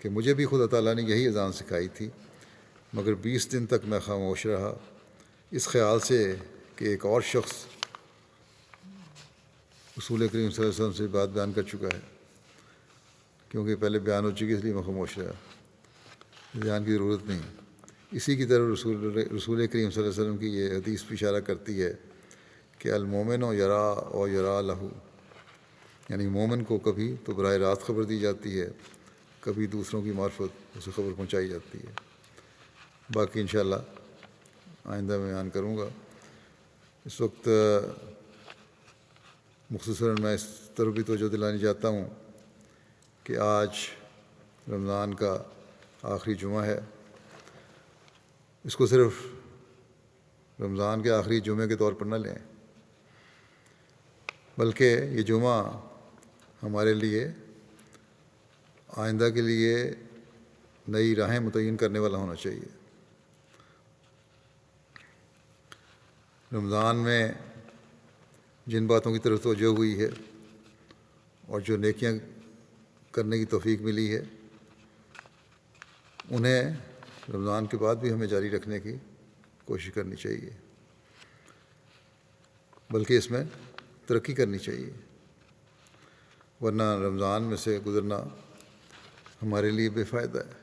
S2: کہ مجھے بھی خدا تعالیٰ نے یہی اذان سکھائی تھی، مگر 20 دن تک میں خاموش رہا اس خیال سے کہ ایک اور شخص رسول کریم صلی اللہ علیہ وسلم سے بات بیان کر چکا ہے، کیونکہ پہلے بیان ہو چکی اس لیے میں خاموش رہا، بیان کی ضرورت نہیں۔ اسی کی طرف رسول کریم صلی اللہ علیہ وسلم کی یہ حدیث بھی اشارہ کرتی ہے کہ المومن و یرا و یرا لہو، یعنی مومن کو کبھی تو براہ راست خبر دی جاتی ہے، کبھی دوسروں کی معرفت اسے خبر پہنچائی جاتی ہے۔، باقی انشاءاللہ آئندہ میں بیان کروں گا۔ اس وقت مختصراً میں اس طرف بھی توجہ دلانے چاہتا ہوں کہ آج رمضان کا آخری جمعہ ہے. اس کو صرف رمضان کے آخری جمعے کے طور پر نہ لیں، بلکہ یہ جمعہ ہمارے لیے آئندہ کے لیے نئی راہیں متعین کرنے والا ہونا چاہیے. رمضان میں جن باتوں کی طرف توجہ ہوئی ہے اور جو نیکیاں کرنے کی توفیق ملی ہے، انہیں رمضان کے بعد بھی ہمیں جاری رکھنے کی کوشش کرنی چاہیے، بلکہ اس میں ترقی کرنی چاہیے، ورنہ رمضان میں سے گزرنا ہمارے لیے بے فائدہ ہے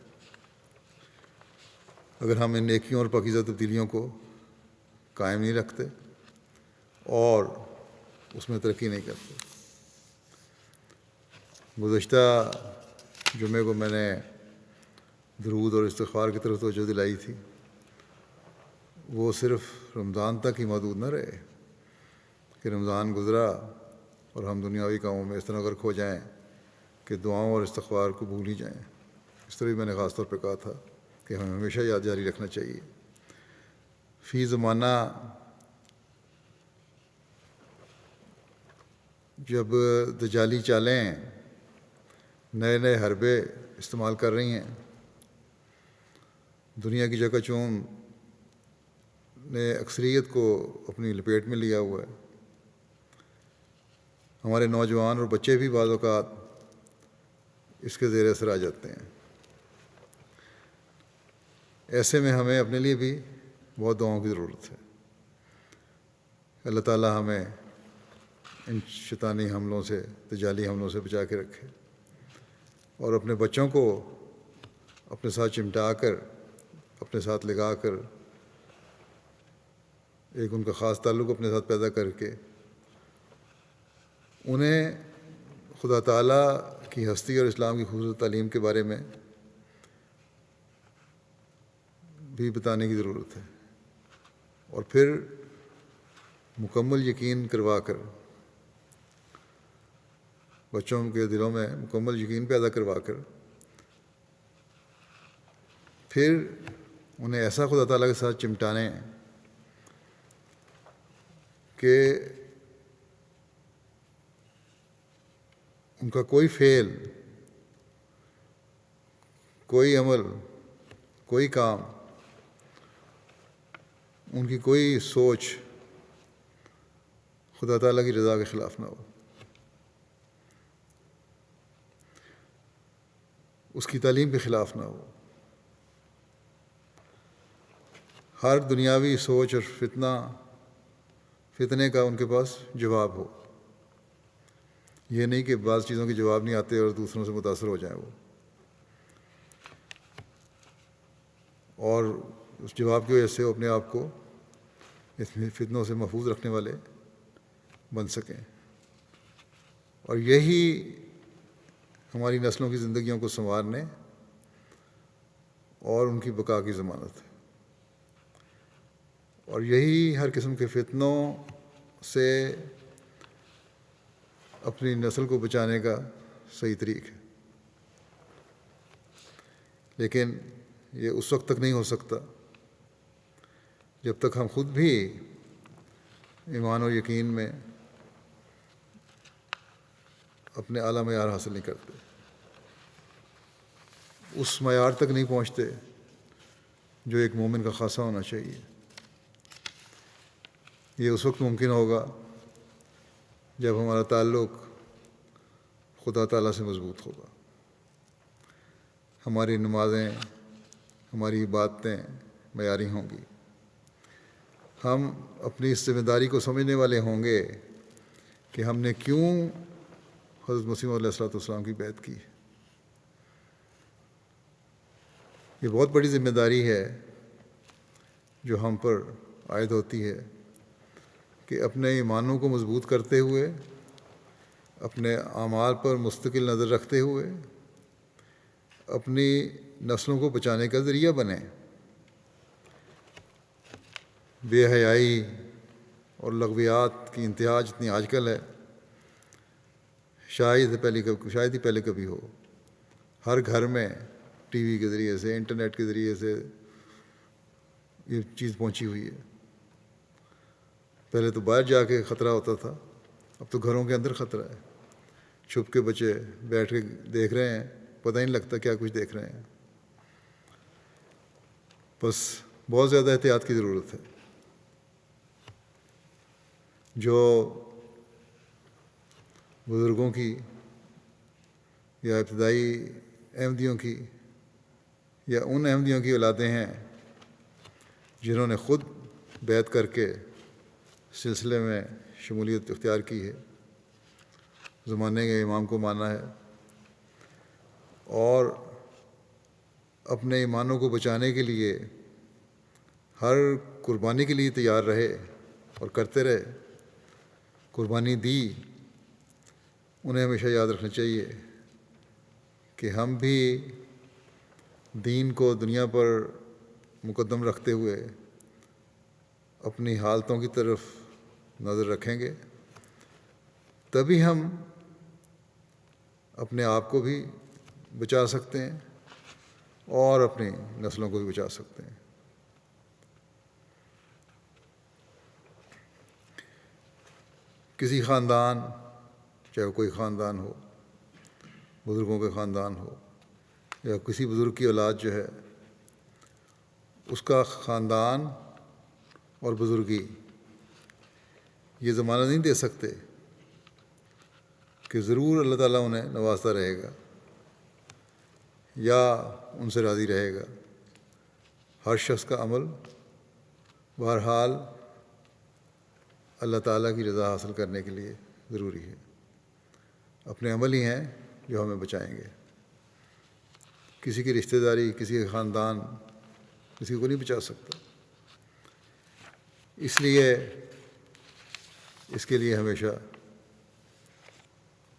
S2: اگر ہم ان نیکیوں اور پاکیزہ تبدیلیوں کو قائم نہیں رکھتے اور اس میں ترقی نہیں کرتے. گزشتہ جمعے کو میں نے درود اور استغفار کی طرف توجہ دلائی تھی. وہ صرف رمضان تک ہی محدود نہ رہے کہ رمضان گزرا اور ہم دنیاوی کاموں میں اس طرح غرق ہو جائیں کہ دعاؤں اور استغفار کو بھول ہی جائیں. اس طرح بھی میں نے خاص طور پہ کہا تھا کہ ہمیں ہمیشہ یاد جاری رکھنا چاہیے. فی زمانہ جب دجالی چالیں نئے نئے حربے استعمال کر رہی ہیں، دنیا کی جگہ چون نے اکثریت کو اپنی لپیٹ میں لیا ہوا ہے، ہمارے نوجوان اور بچے بھی بعض اوقات اس کے زیر اثر آ جاتے ہیں. ایسے میں ہمیں اپنے لیے بھی بہت دعاؤں کی ضرورت ہے. اللہ تعالیٰ ہمیں ان شیطانی حملوں سے، دجالی حملوں سے بچا کے رکھے اور اپنے بچوں کو اپنے ساتھ چمٹا کر، اپنے ساتھ لگا کر، ایک ان کا خاص تعلق اپنے ساتھ پیدا کر کے انہیں خدا تعالیٰ کی ہستی اور اسلام کی خوبصورت تعلیم کے بارے میں بھی بتانے کی ضرورت ہے، اور پھر مکمل یقین کروا کر، بچوں کے دلوں میں مکمل یقین پیدا کروا کر، پھر انہیں ایسا خدا تعالیٰ کے ساتھ چمٹانے کہ ان کا کوئی فعل، کوئی عمل، کوئی کام، ان کی کوئی سوچ خدا تعالیٰ کی رضا کے خلاف نہ ہو، اس کی تعلیم کے خلاف نہ ہو. ہر دنیاوی سوچ اور فتنے کا ان کے پاس جواب ہو. یہ نہیں کہ بعض چیزوں کے جواب نہیں آتے اور دوسروں سے متاثر ہو جائیں وہ، اور اس جواب کی وجہ سے وہ اپنے آپ کو اس فتنوں سے محفوظ رکھنے والے بن سکیں. اور یہی ہماری نسلوں کی زندگیوں کو سنوارنے اور ان کی بقا کی ضمانت ہے. اور یہی ہر قسم کے فتنوں سے اپنی نسل کو بچانے کا صحیح طریق ہے. لیکن یہ اس وقت تک نہیں ہو سکتا جب تک ہم خود بھی ایمان اور یقین میں اپنے اعلیٰ معیار حاصل نہیں کرتے، اس معیار تک نہیں پہنچتے جو ایک مومن کا خاصہ ہونا چاہیے. یہ اس وقت ممکن ہوگا جب ہمارا تعلق خدا تعالیٰ سے مضبوط ہوگا، ہماری نمازیں، ہماری عبادتیں معیاری ہوں گی، ہم اپنی اس ذمہ داری کو سمجھنے والے ہوں گے کہ ہم نے کیوں حضرت مسیح علیہ الصلوۃ والسلام کی بیعت کی. یہ بہت بڑی ذمہ داری ہے جو ہم پر عائد ہوتی ہے کہ اپنے ایمانوں کو مضبوط کرتے ہوئے، اپنے اعمال پر مستقل نظر رکھتے ہوئے اپنی نسلوں کو بچانے کا ذریعہ بنیں. بے حیائی اور لغویات کی انتہا جتنی آج کل ہے شاید ہی پہلے کبھی ہو. ہر گھر میں ٹی وی کے ذریعے سے، انٹرنیٹ کے ذریعے سے یہ چیز پہنچی ہوئی ہے. پہلے تو باہر جا کے خطرہ ہوتا تھا، اب تو گھروں کے اندر خطرہ ہے. چھپ کے بچے بیٹھ کے دیکھ رہے ہیں، پتہ ہی نہیں لگتا کیا کچھ دیکھ رہے ہیں. بس بہت زیادہ احتیاط کی ضرورت ہے. جو بزرگوں کی یا ابتدائی احمدیوں کی یا ان احمدیوں کی اولادیں ہیں جنہوں نے خود بیعت کر کے سلسلے میں شمولیت اختیار کی ہے، زمانے کے امام کو مانا ہے اور اپنے ایمانوں کو بچانے کے لیے ہر قربانی کے لیے تیار رہے اور کرتے رہے، قربانی دی، انہیں ہمیشہ یاد رکھنا چاہیے کہ ہم بھی دین کو دنیا پر مقدم رکھتے ہوئے اپنی حالتوں کی طرف نظر رکھیں گے، تبھی ہم اپنے آپ کو بھی بچا سکتے ہیں اور اپنی نسلوں کو بھی بچا سکتے ہیں. کسی خاندان، چاہے وہ کوئی خاندان ہو، بزرگوں کے خاندان ہو یا کسی بزرگ کی اولاد جو ہے، اس کا خاندان اور بزرگی یہ زمانہ نہیں دے سکتے کہ ضرور اللہ تعالیٰ انہیں نوازتا رہے گا یا ان سے راضی رہے گا. ہر شخص کا عمل بہرحال اللہ تعالیٰ کی رضا حاصل کرنے کے لیے ضروری ہے. اپنے عمل ہی ہیں جو ہمیں بچائیں گے. کسی کی رشتہ داری، کسی کا خاندان کسی کو نہیں بچا سکتا. اس لیے اس کے لیے ہمیشہ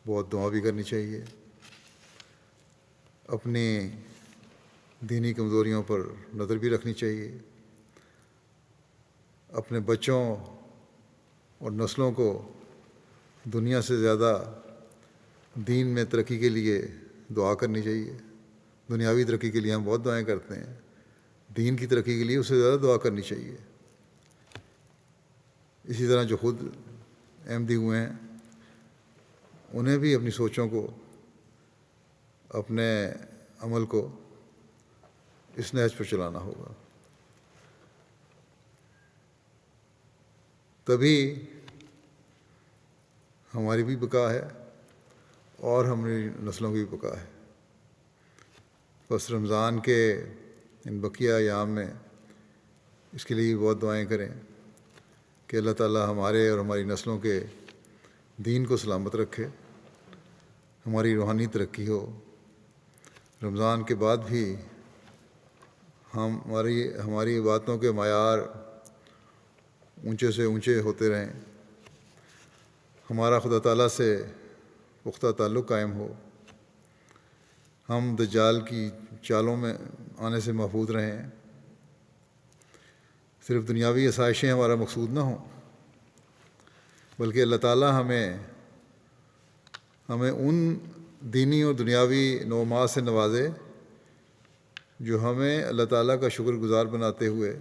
S2: بہت دعا بھی کرنی چاہیے، اپنی دینی کمزوریوں پر نظر بھی رکھنی چاہیے، اپنے بچوں اور نسلوں کو دنیا سے زیادہ دین میں ترقی کے لیے دعا کرنی چاہیے. دنیاوی ترقی کے لیے ہم بہت دعائیں کرتے ہیں، دین کی ترقی کے لیے اس سے زیادہ دعا کرنی چاہیے. اسی طرح جو خود احمدی ہوئے ہیں انہیں بھی اپنی سوچوں کو، اپنے عمل کو اس نہج پر چلانا ہوگا، تبھی ہماری بھی بقا ہے اور ہماری نسلوں کی بھی بقا ہے. بس رمضان کے ان بقیہ ایام میں اس کے لیے بہت دعائیں کریں کہ اللہ تعالیٰ ہمارے اور ہماری نسلوں کے دین کو سلامت رکھے، ہماری روحانی ترقی ہو. رمضان کے بعد بھی ہماری باتوں کے معیار اونچے سے اونچے ہوتے رہیں، ہمارا خدا تعالیٰ سے پختہ تعلق قائم ہو، ہم دجال کی چالوں میں آنے سے محفوظ رہیں. صرف دنیاوی آسائشیں ہمارا مقصود نہ ہوں، بلکہ اللہ تعالیٰ ہمیں ان دینی اور دنیاوی نعمات سے نوازے جو ہمیں اللہ تعالیٰ کا شکر گزار بناتے ہوئے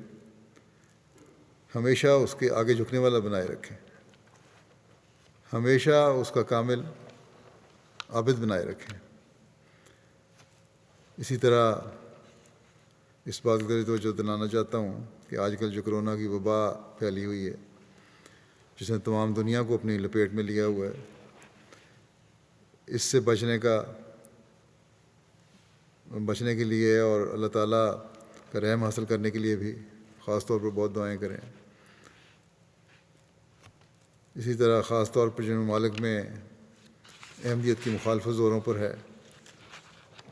S2: ہمیشہ اس کے آگے جھکنے والا بنائے رکھے، ہمیشہ اس کا کامل عابد بنائے رکھیں. اسی طرح اس بات کی توجہ دلانا چاہتا ہوں کہ آج کل جو کرونا کی وبا پھیلی ہوئی ہے، جس نے تمام دنیا کو اپنی لپیٹ میں لیا ہوا ہے، اس سے بچنے کے لیے اور اللہ تعالیٰ کا رحم حاصل کرنے کے لیے بھی خاص طور پر بہت دعائیں کریں. اسی طرح خاص طور پر جن ممالک میں احمدیت کی مخالفت زوروں پر ہے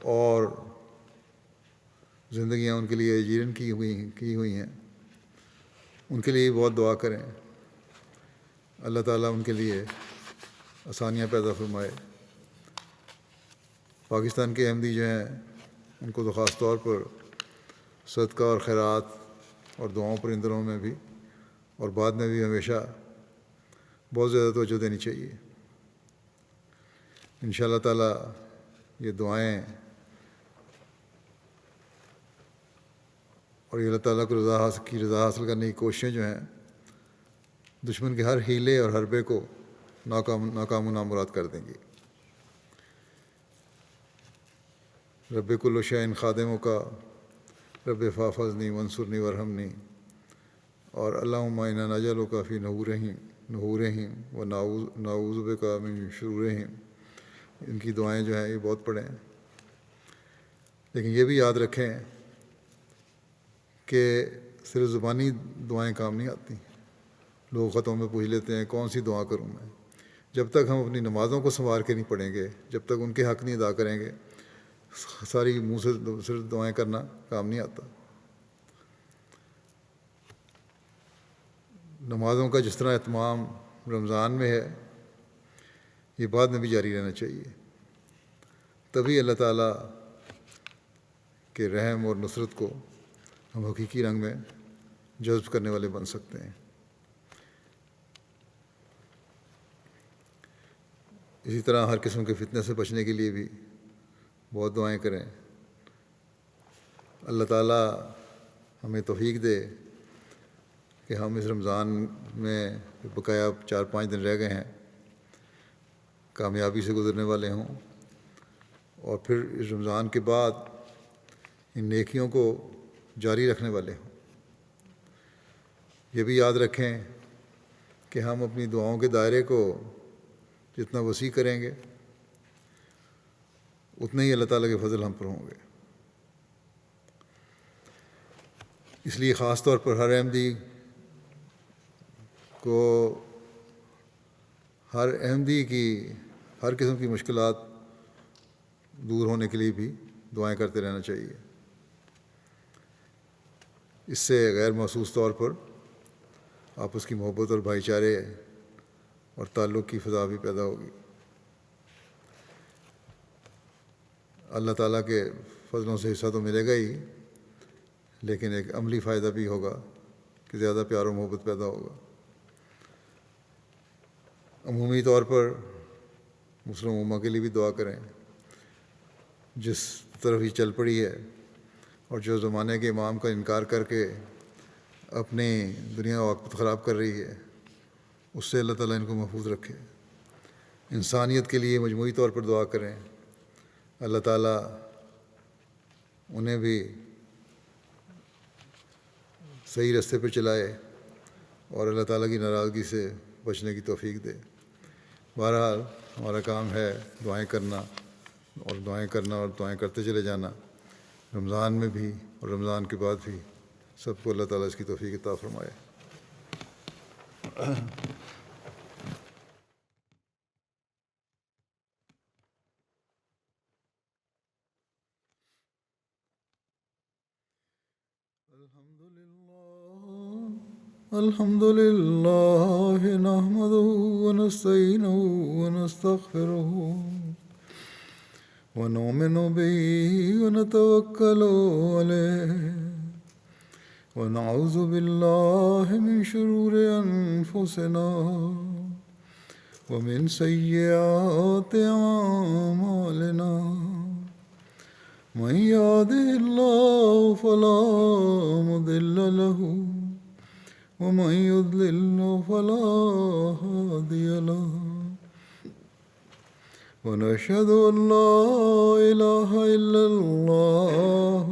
S2: اور زندگیاں ان کے لیے جیرن کی ہوئی ہیں، ان کے لیے بہت دعا کریں. اللہ تعالیٰ ان کے لیے آسانیاں پیدا فرمائے. پاکستان کے احمدی جو ہیں ان کو تو خاص طور پر صدقہ اور خیرات اور دعاؤں پر ان دنوں میں بھی اور بعد میں بھی ہمیشہ بہت زیادہ توجہ دینی چاہیے۔ انشاءاللہ تعالیٰ یہ دعائیں اور یہ اللہ تعالیٰ کو رضا حاصل کرنے کی کوششیں جو ہیں دشمن کے ہر ہیلے اور حربے کو ناکام و نامراد کر دیں گی۔ رب کل شیء خادموں کا رب فاحفظنی وانصرنی وارحمنی اور اللہم انا نجعلک فی نحورہم ونعوذ بک من شرورہم، ان کی دعائیں جو ہیں یہ بہت پڑھیں۔ لیکن یہ بھی یاد رکھیں کہ صرف زبانی دعائیں کام نہیں آتی۔ لوگ خطوں میں پوچھ لیتے ہیں کون سی دعا کروں میں۔ جب تک ہم اپنی نمازوں کو سنوار کے نہیں پڑھیں گے، جب تک ان کے حق نہیں ادا کریں گے، ساری منہ سے صرف دعائیں کرنا کام نہیں آتا۔ نمازوں کا جس طرح اہتمام رمضان میں ہے، یہ بعد میں بھی جاری رہنا چاہیے، تبھی اللہ تعالیٰ کے رحم اور نصرت کو ہم حقیقی رنگ میں جذب کرنے والے بن سکتے ہیں۔ اسی طرح ہر قسم کے فتنے سے بچنے کے لیے بھی بہت دعائیں کریں۔ اللہ تعالیٰ ہمیں توفیق دے کہ ہم اس رمضان میں بقایا 4-5 دن رہ گئے ہیں کامیابی سے گزرنے والے ہوں، اور پھر اس رمضان کے بعد ان نیکیوں کو جاری رکھنے والے ہوں۔ یہ بھی یاد رکھیں کہ ہم اپنی دعاؤں کے دائرے کو جتنا وسیع کریں گے اتنے ہی اللہ تعالیٰ کے فضل ہم پر ہوں گے۔ اس لیے خاص طور پر ہر احمدی کی ہر قسم کی مشکلات دور ہونے کے لیے بھی دعائیں کرتے رہنا چاہیے۔ اس سے غیر محسوس طور پر آپس کی محبت اور بھائی چارے اور تعلق کی فضا بھی پیدا ہوگی۔ اللہ تعالیٰ کے فضلوں سے حصہ تو ملے گا ہی، لیکن ایک عملی فائدہ بھی ہوگا کہ زیادہ پیار و محبت پیدا ہوگا۔ عمومی طور پر مسلم امہ کے لیے بھی دعا کریں، جس طرف یہ چل پڑی ہے اور جو زمانے کے امام کا انکار کر کے اپنی دنیا و وقت خراب کر رہی ہے، اس سے اللہ تعالیٰ ان کو محفوظ رکھے۔ انسانیت کے لیے مجموعی طور پر دعا کریں، اللہ تعالیٰ انہیں بھی صحیح راستے پہ چلائے اور اللہ تعالیٰ کی ناراضگی سے بچنے کی توفیق دے۔ بہرحال ہمارا کام ہے دعائیں کرنا اور دعائیں کرتے چلے جانا، رمضان میں بھی اور رمضان کے بعد بھی۔ سب کو اللہ تعالیٰ اس کی توفیق عطا فرمائے۔ الحمد لله نحمده ونستعينه ونستغفره ونؤمن به ونتوكل عليه ونعوذ بالله من شرور أنفسنا ومن سيئات أعمالنا، من يهده الله فلا مضل له ومن يضلل فلا هادي له، ونشهد أن لا إله إلا الله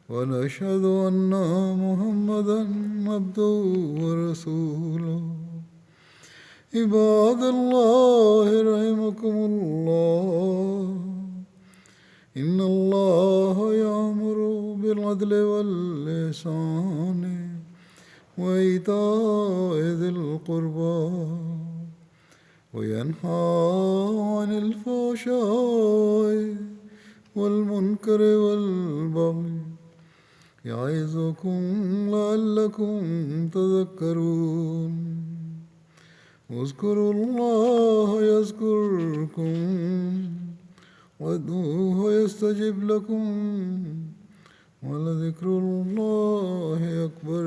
S2: ونشهد أن محمدا عبده ورسوله۔ عباد الله رحمكم الله، إن الله يأمر بالعدل والإحسان وإيتاء ذي القربى وينهى عن الفحشاء والمنكر والبغي يعظكم لعلكم تذكرون۔ اذكروا الله يذكركم وادعوه يستجب لكم ولذكر الله أكبر۔